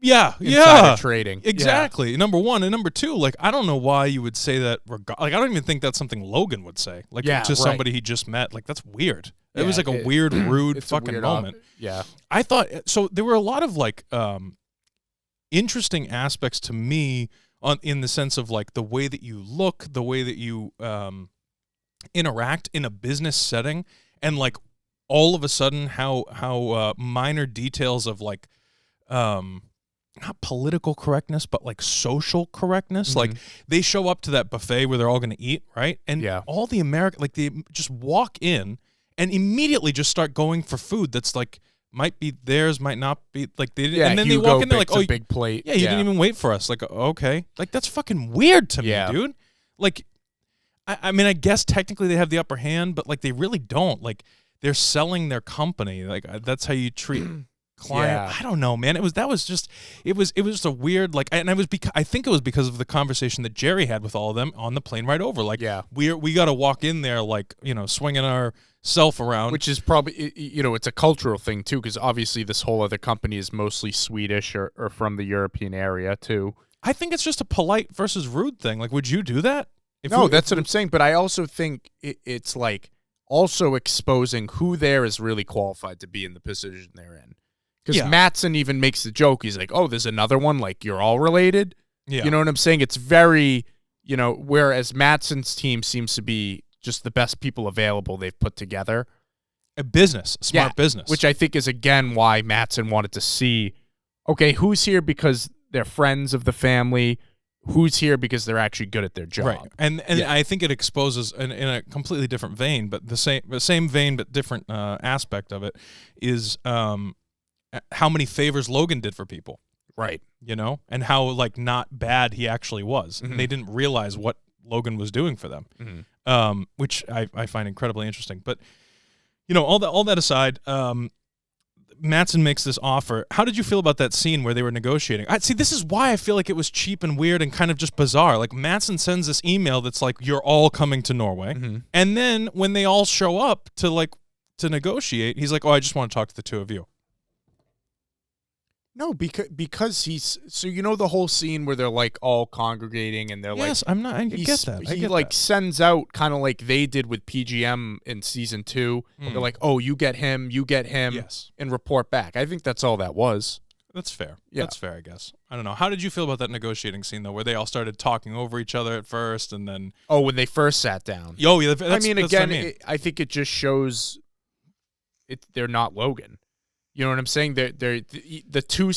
insider trading. Exactly. Number one. And number two, like, I don't know why you would say that. Like, I don't even think that's something Logan would say. Like, to somebody he just met. Like, that's weird. It was like a weird, rude fucking moment. Yeah. I thought, so there were a lot of, like, interesting aspects to me in the sense of, like, the way that you look, the way that you interact in a business setting, and, like, all of a sudden how minor details of, like, not political correctness, but like social correctness. Like they show up to that buffet where they're all going to eat, right? And all the American, like they just walk in and immediately just start going for food that's like might be theirs, might not be. Like they didn't, and then Hugo they walk in, they're like, "Oh, big plate." Yeah, you didn't even wait for us. Like, okay, like that's fucking weird to me, dude. Like, I mean, I guess technically they have the upper hand, but like they really don't. Like they're selling their company. Like that's how you treat. Client, I don't know, man. It was just a weird, like, and I think it was because of the conversation that Jerry had with all of them on the plane ride over. Like, we got to walk in there, like, you know, swinging ourself around, which is probably, you know, it's a cultural thing too, because obviously this whole other company is mostly Swedish or from the European area too. I think it's just a polite versus rude thing. Like, would you do that? That's what I'm saying. But I also think it's like also exposing who there is really qualified to be in the position they're in. Because Mattson even makes the joke. He's like, oh, there's another one. Like, you're all related. Yeah. You know what I'm saying? It's very, you know, whereas Mattson's team seems to be just the best people available they've put together. A smart business. Which I think is, again, why Mattson wanted to see, okay, who's here because they're friends of the family? Who's here because they're actually good at their job? Right. And I think it exposes, in a completely different vein, but the same vein but different aspect of it, is how many favors Logan did for people. Right. You know, and how like not bad he actually was. And they didn't realize what Logan was doing for them, which I find incredibly interesting. But, you know, all that aside, Mattson makes this offer. How did you feel about that scene where they were negotiating? See, this is why I feel like it was cheap and weird and kind of just bizarre. Like Mattson sends this email that's like, you're all coming to Norway. And then when they all show up to negotiate, he's like, oh, I just want to talk to the two of you. No, because he's so, you know, the whole scene where they're like all congregating and they're I get that. He sends out kind of like they did with PGM in season 2. They're like, oh, you get him, and report back. I think that's all that was. That's fair. Yeah. That's fair, I guess. I don't know. How did you feel about that negotiating scene though, where they all started talking over each other at first and then? Oh, when they first sat down. I think it just shows they're not Logan. You know what I'm saying? They're the two.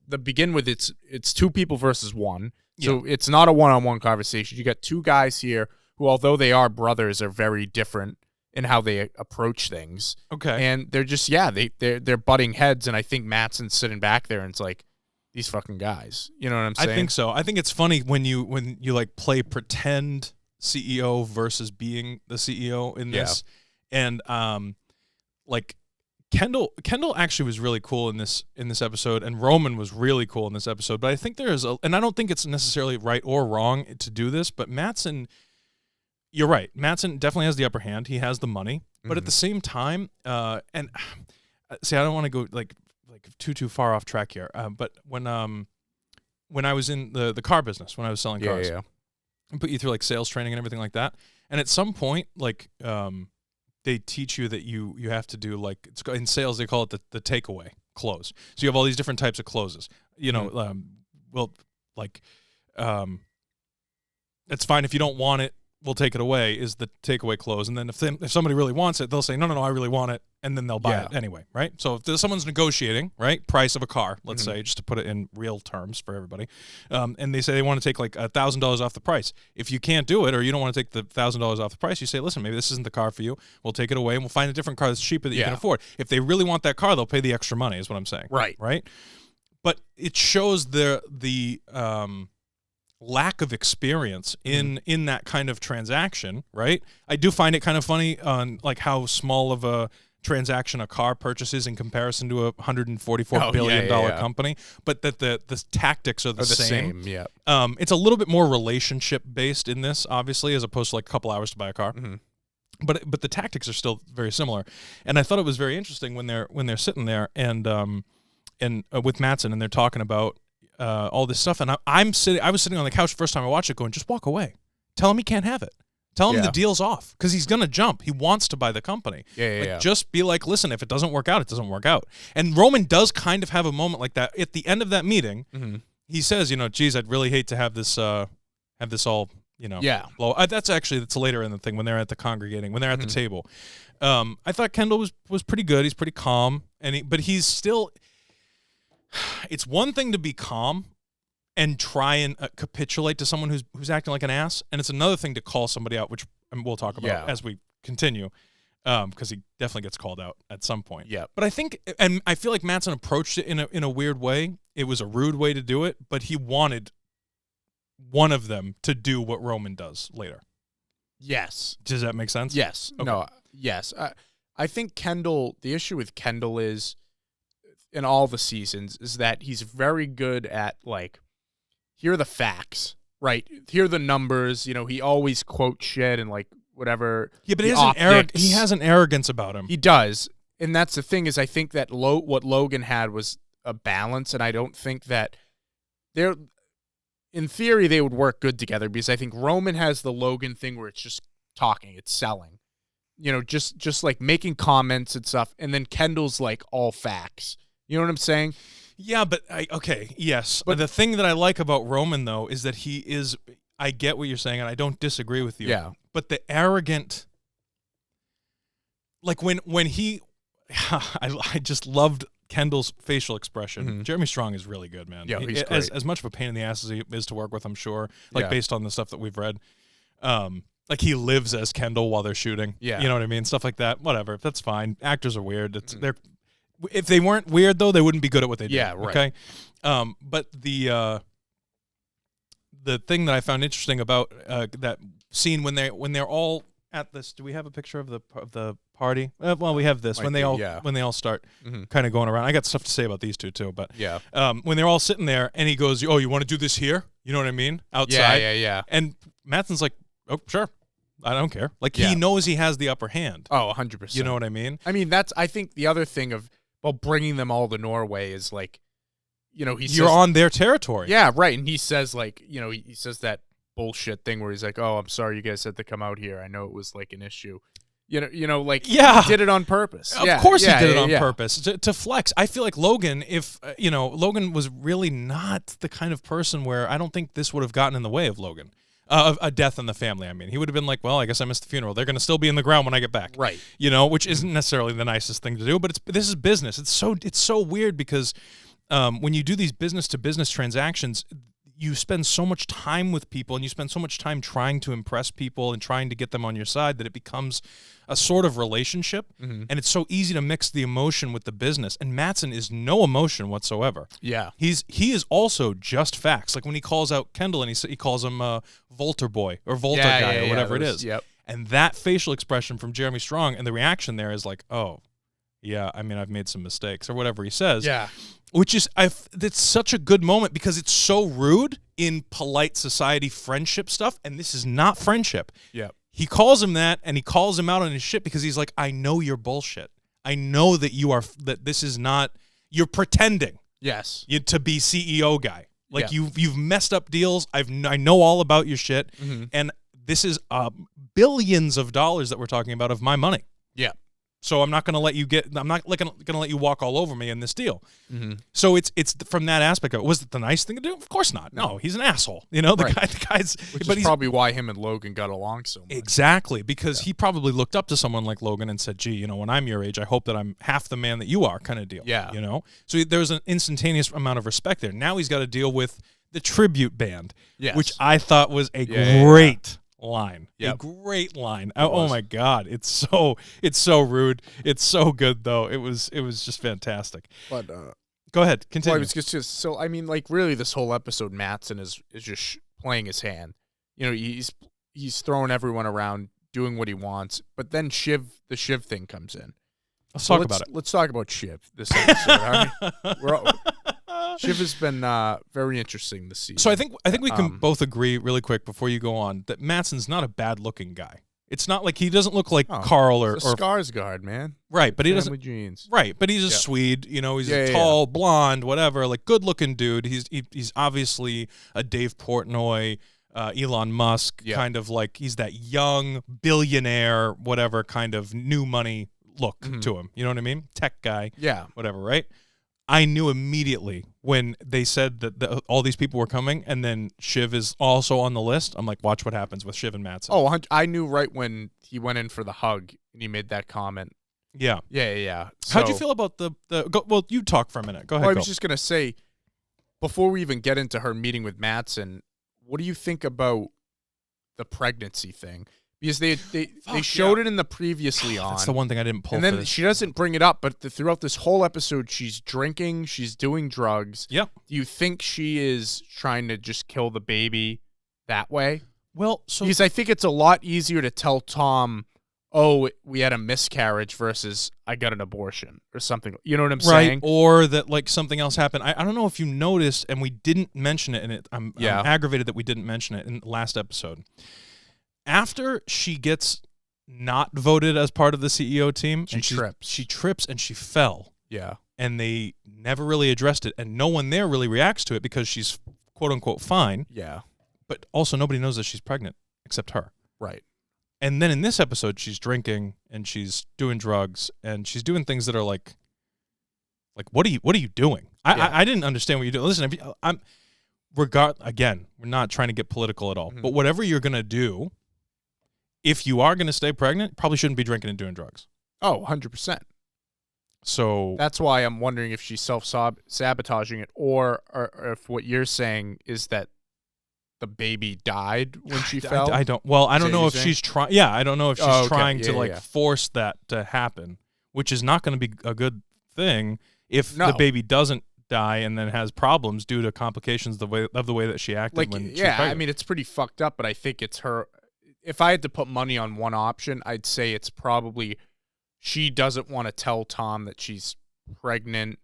The begin with it's two people versus one, so it's not a one-on-one conversation. You got two guys here who, although they are brothers, are very different in how they approach things. Okay, and they're just they're butting heads, and I think Mattson's sitting back there, and it's like these fucking guys. You know what I'm saying? I think so. I think it's funny when you like play pretend CEO versus being the CEO in this, and like. Kendall actually was really cool in this episode, and Roman was really cool in this episode. But I think and I don't think it's necessarily right or wrong to do this, but Mattson, you're right. Mattson definitely has the upper hand. He has the money, but at the same time, and see, I don't want to go like too far off track here. But when I was in the car business, when I was selling cars, I put you through like sales training and everything like that. And at some point, like they teach you that you have to do like in sales they call it the takeaway close. So you have all these different types of closes. You know, it's fine if you don't want it. We'll take it away is the takeaway close, and then if somebody really wants it, they'll say no, I really want it, and then they'll buy it anyway, right? So if someone's negotiating, right, price of a car, let's say, just to put it in real terms for everybody, and they say they want to take like $1,000 off the price. If you can't do it, or you don't want to take the $1,000 off the price, you say, listen, maybe this isn't the car for you. We'll take it away, and we'll find a different car that's cheaper that you can afford. If they really want that car, they'll pay the extra money. Is what I'm saying, right? But it shows the lack of experience in that kind of transaction, right? I do find it kind of funny on like how small of a transaction a car purchases in comparison to a $144 billion company, but that the tactics are the same. It's a little bit more relationship based in this, obviously, as opposed to like a couple hours to buy a car. But the tactics are still very similar, and I thought it was very interesting when they're sitting there and with Mattson and they're talking about all this stuff, and I was sitting on the couch the first time I watched it going, just walk away. Tell him he can't have it. Tell him the deal's off, because he's going to jump. He wants to buy the company. Just be like, listen, if it doesn't work out, it doesn't work out. And Roman does kind of have a moment like that. At the end of that meeting, he says, geez, I'd really hate to have this all, blow. That's later in the thing when they're at the congregating, when they're at the table. I thought Kendall was pretty good. He's pretty calm, but he's still... It's one thing to be calm and try and capitulate to someone who's acting like an ass, and it's another thing to call somebody out, which we'll talk about as we continue, because he definitely gets called out at some point. But I think, and I feel like Mattson approached it in a weird way. It was a rude way to do it, but he wanted one of them to do what Roman does later. Yes. Does that make sense? Yes. Okay. No. Yes. I think Kendall. The issue with Kendall is, in all the seasons, is that he's very good at, like, here are the facts, right? Here are the numbers. He always quotes shit and, like, whatever. Yeah, but he has an arrogance about him. He does. And that's the thing, is I think that what Logan had was a balance, and I don't think that in theory, they would work good together, because I think Roman has the Logan thing where it's just talking, it's selling. Just like making comments and stuff, and then Kendall's, like, all facts. You know what I'm saying? Yeah, but yes. But the thing that I like about Roman, though, is that he is, I get what you're saying, and I don't disagree with you. Yeah. But the arrogant, like when he, I just loved Kendall's facial expression. Jeremy Strong is really good, man. Yeah, he's great. As much of a pain in the ass as he is to work with, I'm sure, based on the stuff that we've read. Like he lives as Kendall while they're shooting. Yeah. You know what I mean? Stuff like that. Whatever. That's fine. Actors are weird. If they weren't weird, though, they wouldn't be good at what they do. Yeah, right. Okay? But the thing that I found interesting about that scene when they're all at this, do we have a picture of the party? Well, we have this when they all start kind of going around. I got stuff to say about these two too, but when they're all sitting there and he goes, "Oh, you want to do this here?" You know what I mean? Outside. Yeah. And Mattson's like, "Oh, sure." I don't care. Like, he knows he has the upper hand. Oh, 100%. You know what I mean? I mean, I think the other thing of bringing them all to Norway is, like, you're on their territory. Yeah, right. And he says, like, he says that bullshit thing where he's like, "Oh, I'm sorry you guys had to come out here. I know it was, like, an issue." He did it on purpose. Of course he did it on purpose to flex. I feel like Logan, if Logan was really not the kind of person where I don't think this would have gotten in the way of Logan. Of a death in the family, I mean. He would have been like, well, I guess I missed the funeral. They're going to still be in the ground when I get back. Right. Which isn't necessarily the nicest thing to do, but this is business. It's so weird because when you do these business-to-business transactions, you spend so much time with people and you spend so much time trying to impress people and trying to get them on your side that it becomes a sort of relationship, and it's so easy to mix the emotion with the business. And Mattson is no emotion whatsoever. Yeah. He is also just facts. Like when he calls out Kendall and he calls him Volter boy or Volter guy or whatever it is. Yep. And that facial expression from Jeremy Strong and the reaction there is like, oh, yeah, I mean, I've made some mistakes or whatever he says. Yeah. Which is, it's such a good moment because it's so rude in polite society friendship stuff, and this is not friendship. Yeah. He calls him that, and he calls him out on his shit because he's like, I know you're bullshit. I know that that this is not, you're pretending. Yes. To be CEO guy. Like you've messed up deals. I know all about your shit, and this is billions of dollars that we're talking about of my money. Yeah. So I'm not going to let you going to let you walk all over me in this deal. Mm-hmm. So it's from that aspect of it. Was it the nice thing to do? Of course not. No, he's an asshole. You know, the guy's Which but is probably why him and Logan got along so much. Exactly, because he probably looked up to someone like Logan and said, "Gee, you know, when I'm your age, I hope that I'm half the man that you are," kind of deal. Yeah. You know? So there's an instantaneous amount of respect there. Now he's got to deal with the tribute band, which I thought was a great line. A great line. Oh my God. It's so rude. It's so good though. It was just fantastic. But go ahead. Continue. Well, I was just so I mean, like, really this whole episode Mattson is just playing his hand. You know, he's throwing everyone around, doing what he wants, but then the Shiv thing comes in. Let's talk about it. Let's talk about Shiv this episode. Shiv has been very interesting this season. So I think we can both agree really quick before you go on that Mattson's not a bad looking guy. It's not like he doesn't look like Carl or Skarsgård, man. Right, but he Family doesn't genes. Right, but he's a Swede, you know, he's a tall, blonde, whatever, like good looking dude. He's obviously a Dave Portnoy, Elon Musk kind of like he's that young billionaire, whatever kind of new money look to him. You know what I mean? Tech guy. Yeah. Whatever, right? I knew immediately when they said that all these people were coming, and then Shiv is also on the list. I'm like, watch what happens with Shiv and Mattson. Oh, I knew right when he went in for the hug and he made that comment. Yeah. Yeah. How'd you feel about well, you talk for a minute. Go ahead. I was just going to say, before we even get into her meeting with Mattson, what do you think about the pregnancy thing? Because they showed it in the previously on. That's the one thing I didn't pull. And then she doesn't bring it up, but throughout this whole episode, she's drinking, she's doing drugs. Yep. Do you think she is trying to just kill the baby that way? Well, because I think it's a lot easier to tell Tom, "Oh, we had a miscarriage," versus "I got an abortion" or something. You know what I'm saying? Or that like something else happened. I don't know if you noticed, and we didn't mention it, and I'm aggravated that we didn't mention it in the last episode. After she gets not voted as part of the CEO team, she trips and she fell. Yeah. And they never really addressed it, and no one there really reacts to it because she's quote unquote fine. Yeah. But also nobody knows that she's pregnant except her. Right. And then in this episode, she's drinking and she's doing drugs and she's doing things that are like what are you doing? I didn't understand what you're doing. Listen, again, we're not trying to get political at all, but whatever you're gonna do, if you are going to stay pregnant, probably shouldn't be drinking and doing drugs. Oh, 100%. So that's why I'm wondering if she's self-sabotaging it or if what you're saying is that the baby died when she fell. I don't know if she's trying. Yeah, I don't know if she's trying to force that to happen, which is not going to be a good thing if the baby doesn't die and then has problems due to complications of the way that she acted when she was pregnant. I mean, it's pretty fucked up, but I think it's her. If I had to put money on one option, I'd say it's probably she doesn't want to tell Tom that she's pregnant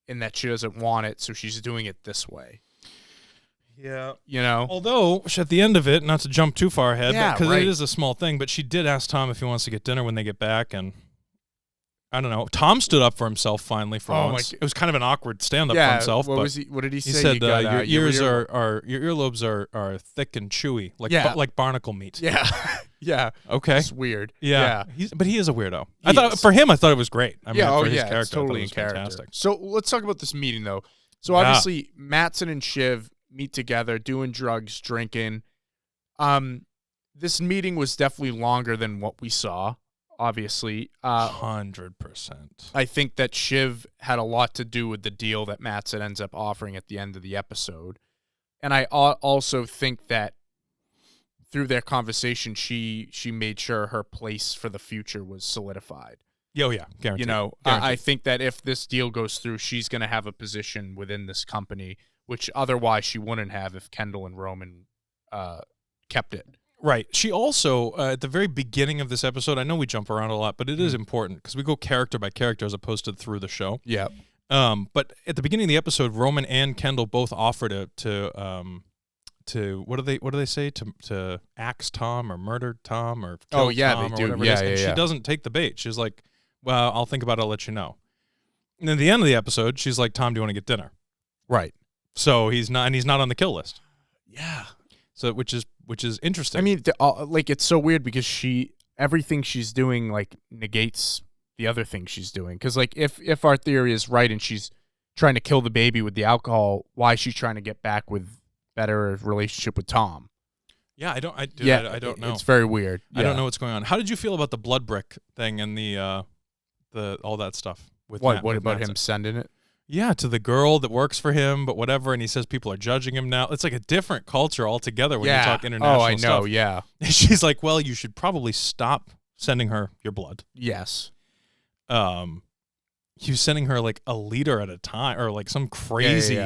and that she doesn't want it, so she's doing it this way. Yeah. You know? Although, at the end of it, not to jump too far ahead, because it is a small thing, but she did ask Tom if he wants to get dinner when they get back, and I don't know. Tom stood up for himself finally for once. It was kind of an awkward stand-up for himself. What did he say? He said, your ears your earlobes are thick and chewy, like barnacle meat. Yeah. Yeah. Okay. It's weird. Yeah. But he is a weirdo. I thought it was great. I mean, for his character, it's totally in character. Fantastic. So let's talk about this meeting, though. So obviously, Mattson and Shiv meet together, doing drugs, drinking. This meeting was definitely longer than what we saw. Obviously, 100%. I think that Shiv had a lot to do with the deal that Mattson ends up offering at the end of the episode, and I also think that through their conversation, she made sure her place for the future was solidified. Oh yeah, guaranteed. You know, I think that if this deal goes through, she's going to have a position within this company, which otherwise she wouldn't have if Kendall and Roman kept it. Right. She also, at the very beginning of this episode, I know we jump around a lot, but it is important because we go character by character as opposed to through the show. Yeah. But at the beginning of the episode, Roman and Kendall both offer to what do they say to axe Tom or murder Tom or kill Tom they do. Or whatever it is. And she doesn't take the bait. She's like, "Well, I'll think about it. I'll let you know." And at the end of the episode, she's like, "Tom, do you want to get dinner?" Right. So he's not on the kill list. Yeah. So which is interesting. I mean, it's so weird because she everything she's doing like negates the other thing she's doing. Because like if our theory is right and she's trying to kill the baby with the alcohol, why is she trying to get back with better relationship with Tom? Yeah, I don't know. It's very weird. I don't know what's going on. How did you feel about the blood brick thing and the all that stuff with what with about Mattson? him sending it? Yeah, to the girl that works for him, but whatever, and he says people are judging him now. It's like a different culture altogether when you talk international I know, stuff. yeah. And she's like, well, you should probably stop sending her your blood. Yes. He was sending her like a liter at a time, or like some crazy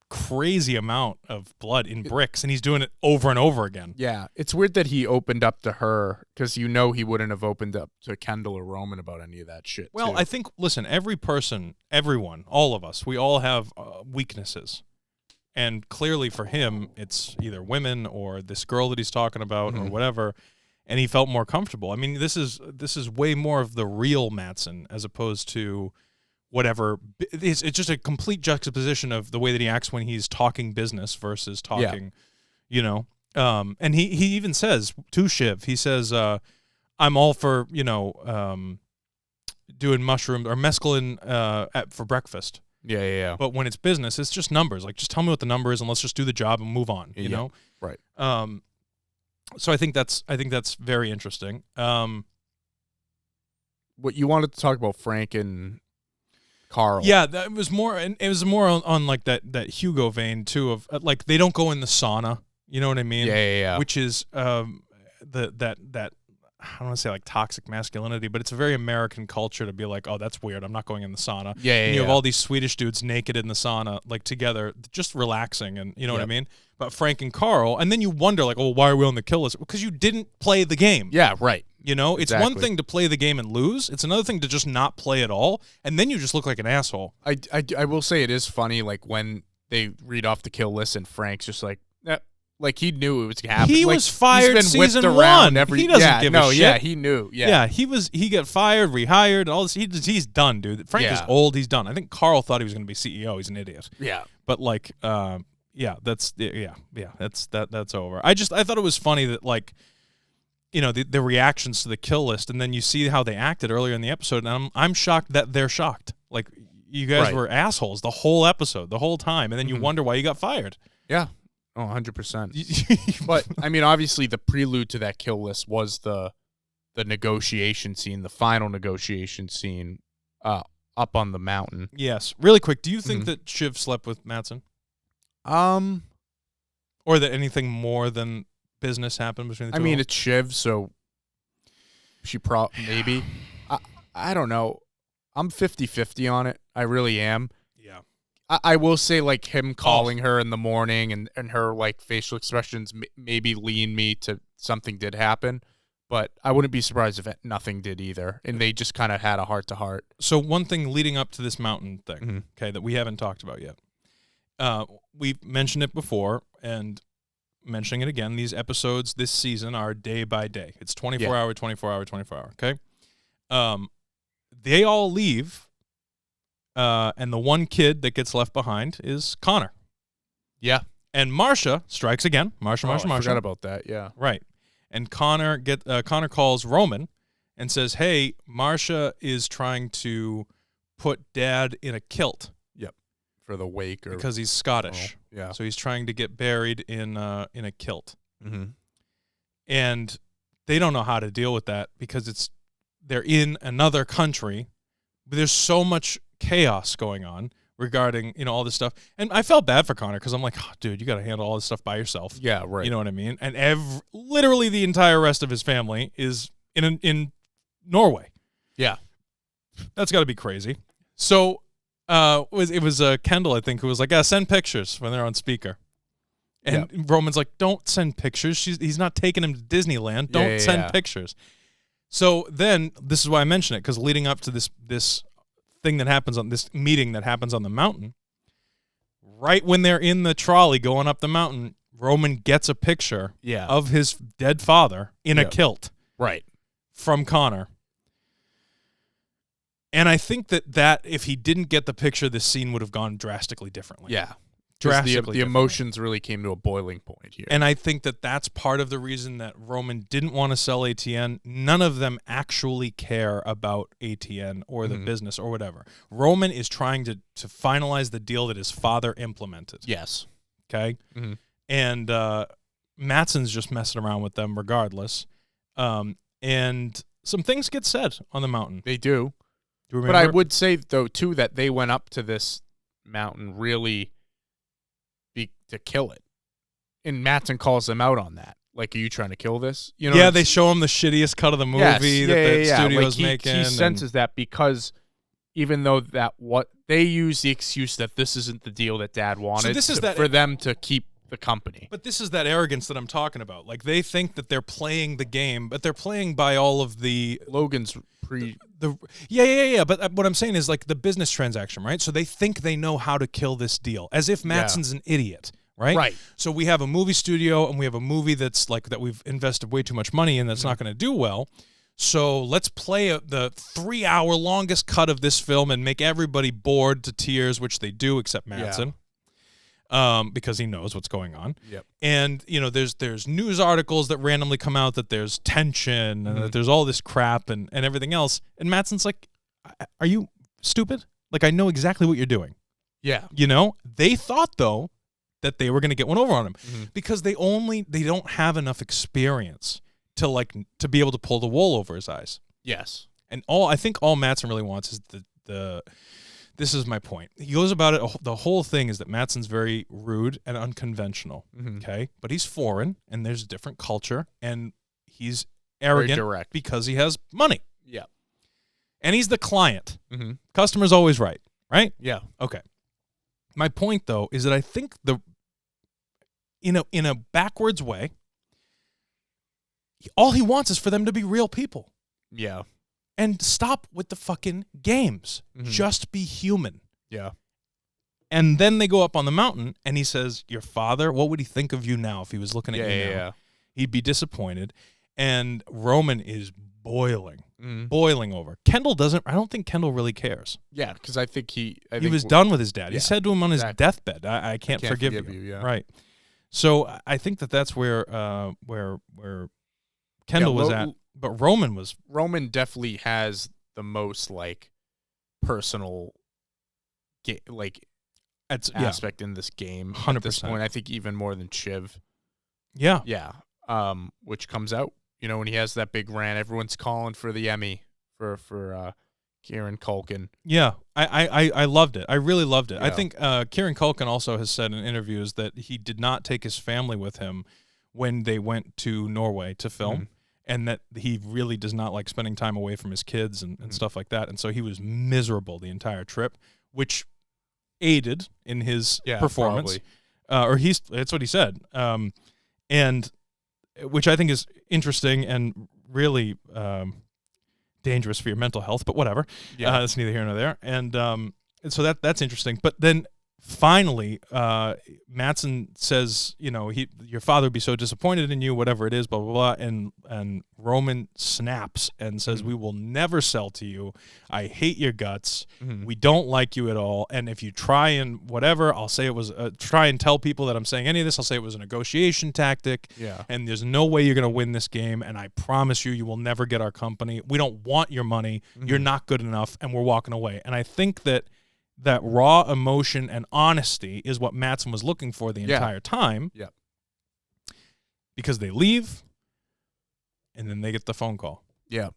crazy amount of blood in bricks, and he's doing it over and over again. Yeah, it's weird that he opened up to her, because he wouldn't have opened up to Kendall or Roman about any of that shit. Well, too. I think, listen, every person, everyone, all of us, we all have weaknesses. And clearly for him, it's either women or this girl that he's talking about or whatever, and he felt more comfortable. I mean, this is way more of the real Mattson as opposed to whatever. It's just a complete juxtaposition of the way that he acts when he's talking business versus talking, and he even says to Shiv, he says, I'm all for, doing mushrooms or mescaline for breakfast. Yeah. But when it's business, it's just numbers. Like, just tell me what the number is and let's just do the job and move on, you know? Right. So I think that's very interesting. What you wanted to talk about Frank and Carl. Yeah, that was more, and it was more on like that Hugo vein too of like they don't go in the sauna. You know what I mean? Yeah. Which is that I don't want to say like toxic masculinity, but it's a very American culture to be like, oh, that's weird. I'm not going in the sauna. Yeah. You have all these Swedish dudes naked in the sauna, like together, just relaxing, and you know what I mean? But Frank and Carl, and then you wonder like, oh, why are we on the kill list? Because you didn't play the game. Yeah, right. You know, it's one thing to play the game and lose. It's another thing to just not play at all, and then you just look like an asshole. I will say it is funny, like when they read off the kill list and Frank's just like, like he knew it was happening. He like, was fired he's been whipped season around one. He doesn't give a shit. Yeah, he knew. Yeah, he got fired, rehired, all this. He's done, dude. Frank is old. He's done. I think Carl thought he was going to be CEO. He's an idiot. Yeah, but like, that's over. I thought it was funny that like, the reactions to the kill list, and then you see how they acted earlier in the episode, and I'm shocked that they're shocked. Like, you guys were assholes the whole episode, the whole time, and then you wonder why you got fired. Yeah. Oh, 100%. But I mean, obviously, the prelude to that kill list was the negotiation scene, the final negotiation scene, up on the mountain. Yes. Really quick, do you think that Shiv slept with Mattson? Or that anything more than business happened between the two? I mean, it's Shiv, so she maybe. I don't know. I'm 50-50 on it. I really am. Yeah. I will say, like, him calling her in the morning and her, like, facial expressions maybe lean me to something did happen, but I wouldn't be surprised if nothing did either, and they just kind of had a heart-to-heart. So one thing leading up to this mountain thing, okay, that we haven't talked about yet. We've mentioned it before, and mentioning it again, these episodes this season are day by day. It's 24 hour, 24 hour, 24 hour, okay? They all leave. And the one kid that gets left behind is Connor. Yeah. And Marsha strikes again. Marsha. I forgot about that, yeah. Right. And Connor calls Roman and says, hey, Marsha is trying to put Dad in a kilt. Yep. For the wake. Because he's Scottish. Oh, yeah. So he's trying to get buried in a kilt. Mm-hmm. And they don't know how to deal with that because they're in another country. But there's so much chaos going on regarding, all this stuff. And I felt bad for Connor because I'm like, oh, dude, you got to handle all this stuff by yourself. Yeah, right. You know what I mean? And literally the entire rest of his family is in Norway. Yeah. That's got to be crazy. So it was Kendall, I think, who was like, send pictures when they're on speaker. And Roman's like, don't send pictures. He's not taking him to Disneyland. Don't send pictures. So then, this is why I mention it, because leading up to this thing that happens on this meeting that happens on the mountain, right when they're in the trolley going up the mountain, Roman gets a picture of his dead father in a kilt. Right. From Connor. And I think that if he didn't get the picture, this scene would have gone drastically differently. Yeah. Drastically the emotions really came to a boiling point here. And I think that that's part of the reason that Roman didn't want to sell ATN. None of them actually care about ATN or the business or whatever. Roman is trying to finalize the deal that his father implemented. Yes. Okay? And Mattson's just messing around with them regardless. And some things get said on the mountain. They do. Do you But I remember? would say, though, too, that they went up to this mountain really to kill it. And Mattson calls them out on that. Like, are you trying to kill this? You know? Yeah, they show him the shittiest cut of the movie that the studio's like making. He senses that because even though what they use the excuse that this isn't the deal that Dad wanted for them to keep the company. But this is that arrogance that I'm talking about. Like, they think that they're playing the game, but they're playing by all of the Logan's Yeah. But what I'm saying is, like, the business transaction, right? So they think they know how to kill this deal, as if Mattson's an idiot, right? Right. So we have a movie studio, and we have a movie that's like that we've invested way too much money in that's not going to do well. So let's play the 3-hour longest cut of this film and make everybody bored to tears, which they do, except Mattson. Because he knows what's going on. Yep. And, there's news articles that randomly come out that there's tension and that there's all this crap and everything else. And Mattson's like, are you stupid? Like, I know exactly what you're doing. Yeah. They thought, though, that they were going to get one over on him because they don't have enough experience to be able to pull the wool over his eyes. Yes. And I think all Mattson really wants is this is my point. He goes about it. The whole thing is that Mattson's very rude and unconventional. Okay, but he's foreign, and there's a different culture, and he's arrogant direct because he has money. Yeah, and he's the client. Customer's always right. Yeah. Okay. My point, though, is that I think in a backwards way, all he wants is for them to be real people. Yeah. And stop with the fucking games. Just be human. Yeah. And then they go up on the mountain, and he says, your father, what would he think of you now if he was looking at you now? Yeah. He'd be disappointed. And Roman is boiling over. I don't think Kendall really cares. Yeah, because I think he was done with his dad. Yeah, he said to him on his deathbed, I can't forgive you. Yeah. Right. So I think that's where Kendall was at. But Roman definitely has the most personal aspect in this game 100%. at this point. I think even more than Shiv. Yeah. Yeah. Which comes out, when he has that big rant, everyone's calling for the Emmy for Kieran Culkin. Yeah. I loved it. I really loved it. Yeah. I think Kieran Culkin also has said in interviews that he did not take his family with him when they went to Norway to film. And that he really does not like spending time away from his kids and stuff like that. And so he was miserable the entire trip, which aided in his performance. That's what he said. And which I think is interesting and really dangerous for your mental health, but whatever. Yeah. That's neither here nor there. And so that's interesting. But then finally, Mattson says, your father would be so disappointed in you, whatever it is, blah, blah, blah. And Roman snaps and says, we will never sell to you. I hate your guts. We don't like you at all. And if you try and whatever, I'll say it was, try and tell people that I'm saying any of this, I'll say it was a negotiation tactic. Yeah. And there's no way you're going to win this game. And I promise you will never get our company. We don't want your money. You're not good enough. And we're walking away. And I think that raw emotion and honesty is what Mattson was looking for the entire time. Yeah. Because they leave, and then they get the phone call. Yeah.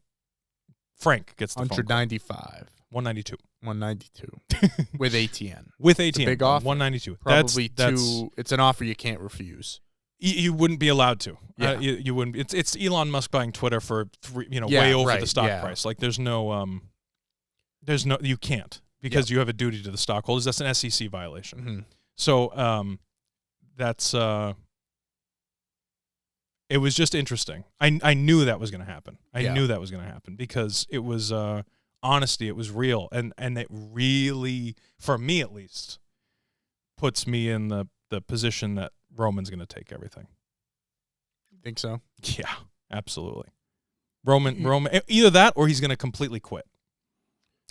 Frank gets the phone call. 195. 192. 192. With ATN. With ATN. Big offer. 192. Probably it's an offer you can't refuse. You wouldn't be allowed to. Yeah. You wouldn't. It's Elon Musk buying Twitter for way over the stock price. Like there's no you can't. Because you have a duty to the stockholders. That's an SEC violation. So that's it was just interesting. I knew that was going to happen. I knew that was going to happen because it was honesty. It was real, and it really, for me at least, puts me in the position that Roman's going to take everything. Think so? Yeah, absolutely. Roman, either that or he's going to completely quit.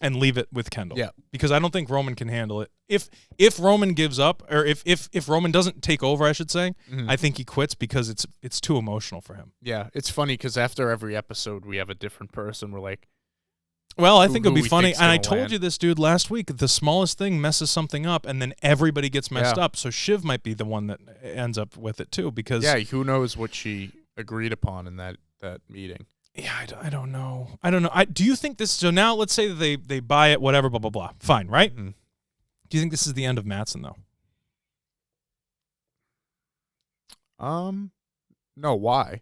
and leave it with Kendall. Yeah. Because I don't think Roman can handle it. If Roman gives up, or if Roman doesn't take over, I should say, I think he quits because it's too emotional for him. Yeah, it's funny because after every episode we have a different person. We're like, well, I think it'll be funny. think's And I gonna told land. you this, dude, last week. The smallest thing messes something up, and then everybody gets messed up. So Shiv might be the one that ends up with it too. Because who knows what she agreed upon in that meeting. Yeah, I don't know. I don't know. Do you think this? So now, let's say that they buy it, whatever, blah blah blah. Fine, right? Mhm. Do you think this is the end of Mattson though? No, why?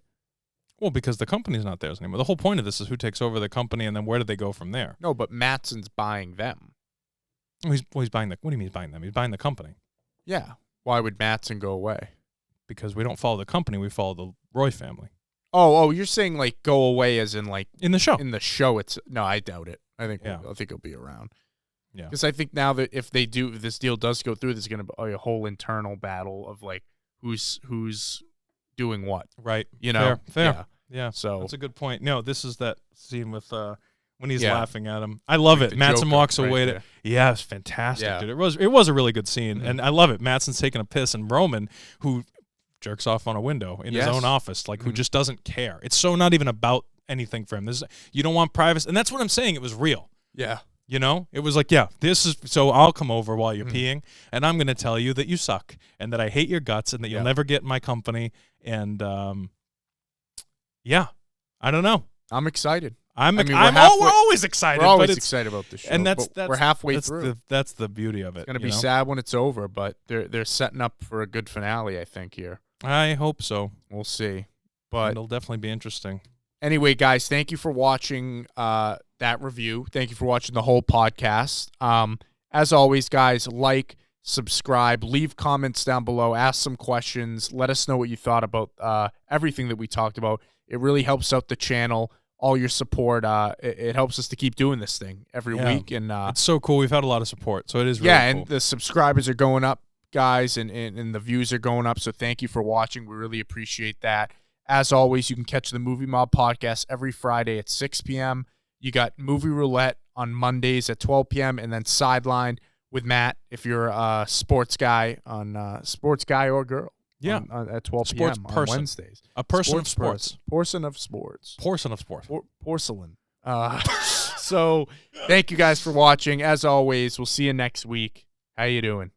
Well, because the company's not theirs anymore. The whole point of this is who takes over the company, and then where do they go from there? No, but Mattson's buying them. Oh, he's buying the. What do you mean he's buying them? He's buying the company. Yeah. Why would Mattson go away? Because we don't follow the company, we follow the Roy family. Oh, you're saying like go away as in like In the show. in the show. It's no, I doubt it. I think Yeah. I think he'll be around. Yeah. Because I think now that if this deal does go through, there's going to be a whole internal battle of like who's doing what. Right. You know. Fair. Yeah. So That's a good point. No, this is that scene with when he's Yeah. laughing at him. I love Like it. the Mattson Joker walks right away. there. Yeah, it's fantastic, Yeah. dude. It was a really good scene, Mhm. and I love it. Mattson's taking a piss, and Roman, who jerks off on a window in his Yes. own office, like who Mhm. just doesn't care. It's so not even about anything for him. You don't want privacy, and that's what I'm saying. It was real. yeah. You know, it was like, yeah, this is so I'll come over while you're Mhm. peeing, and I'm going to tell you that you suck, and that I hate your guts, and that you'll Yeah. never get in my company, and yeah, I don't know. I'm excited. I'm I mean, we're always excited. We're always but it's, excited about the show. and that's but we're halfway that's through. that's the beauty of it. It's gonna you be know? sad when it's over, but they're setting up for a good finale. I think here. I hope so. We'll see. But It'll definitely be interesting. anyway, guys, thank you for watching that review. Thank you for watching the whole podcast. As always, guys, like, subscribe, leave comments down below, ask some questions, let us know what you thought about everything that we talked about. It really helps out the channel. All your support, it helps us to keep doing this thing every Yeah. week. And It's so cool. We've had a lot of support, so it is really yeah, cool. and the subscribers are going up, guys, and the views are going up. So thank you for watching. We really appreciate that. As always, you can catch the Movie Mob podcast every Friday at 6 p.m. You got Movie Roulette on Mondays at 12 p.m. and then Sidelined with Matt if you're a sports guy Sports Guy or Girl. Yeah. At 12 p.m. Sports on person. Wednesdays. A person of Sports sports. Person of sports. Portion of sports. Porcelain. So thank you guys for watching. As always, we'll see you next week. How you doing?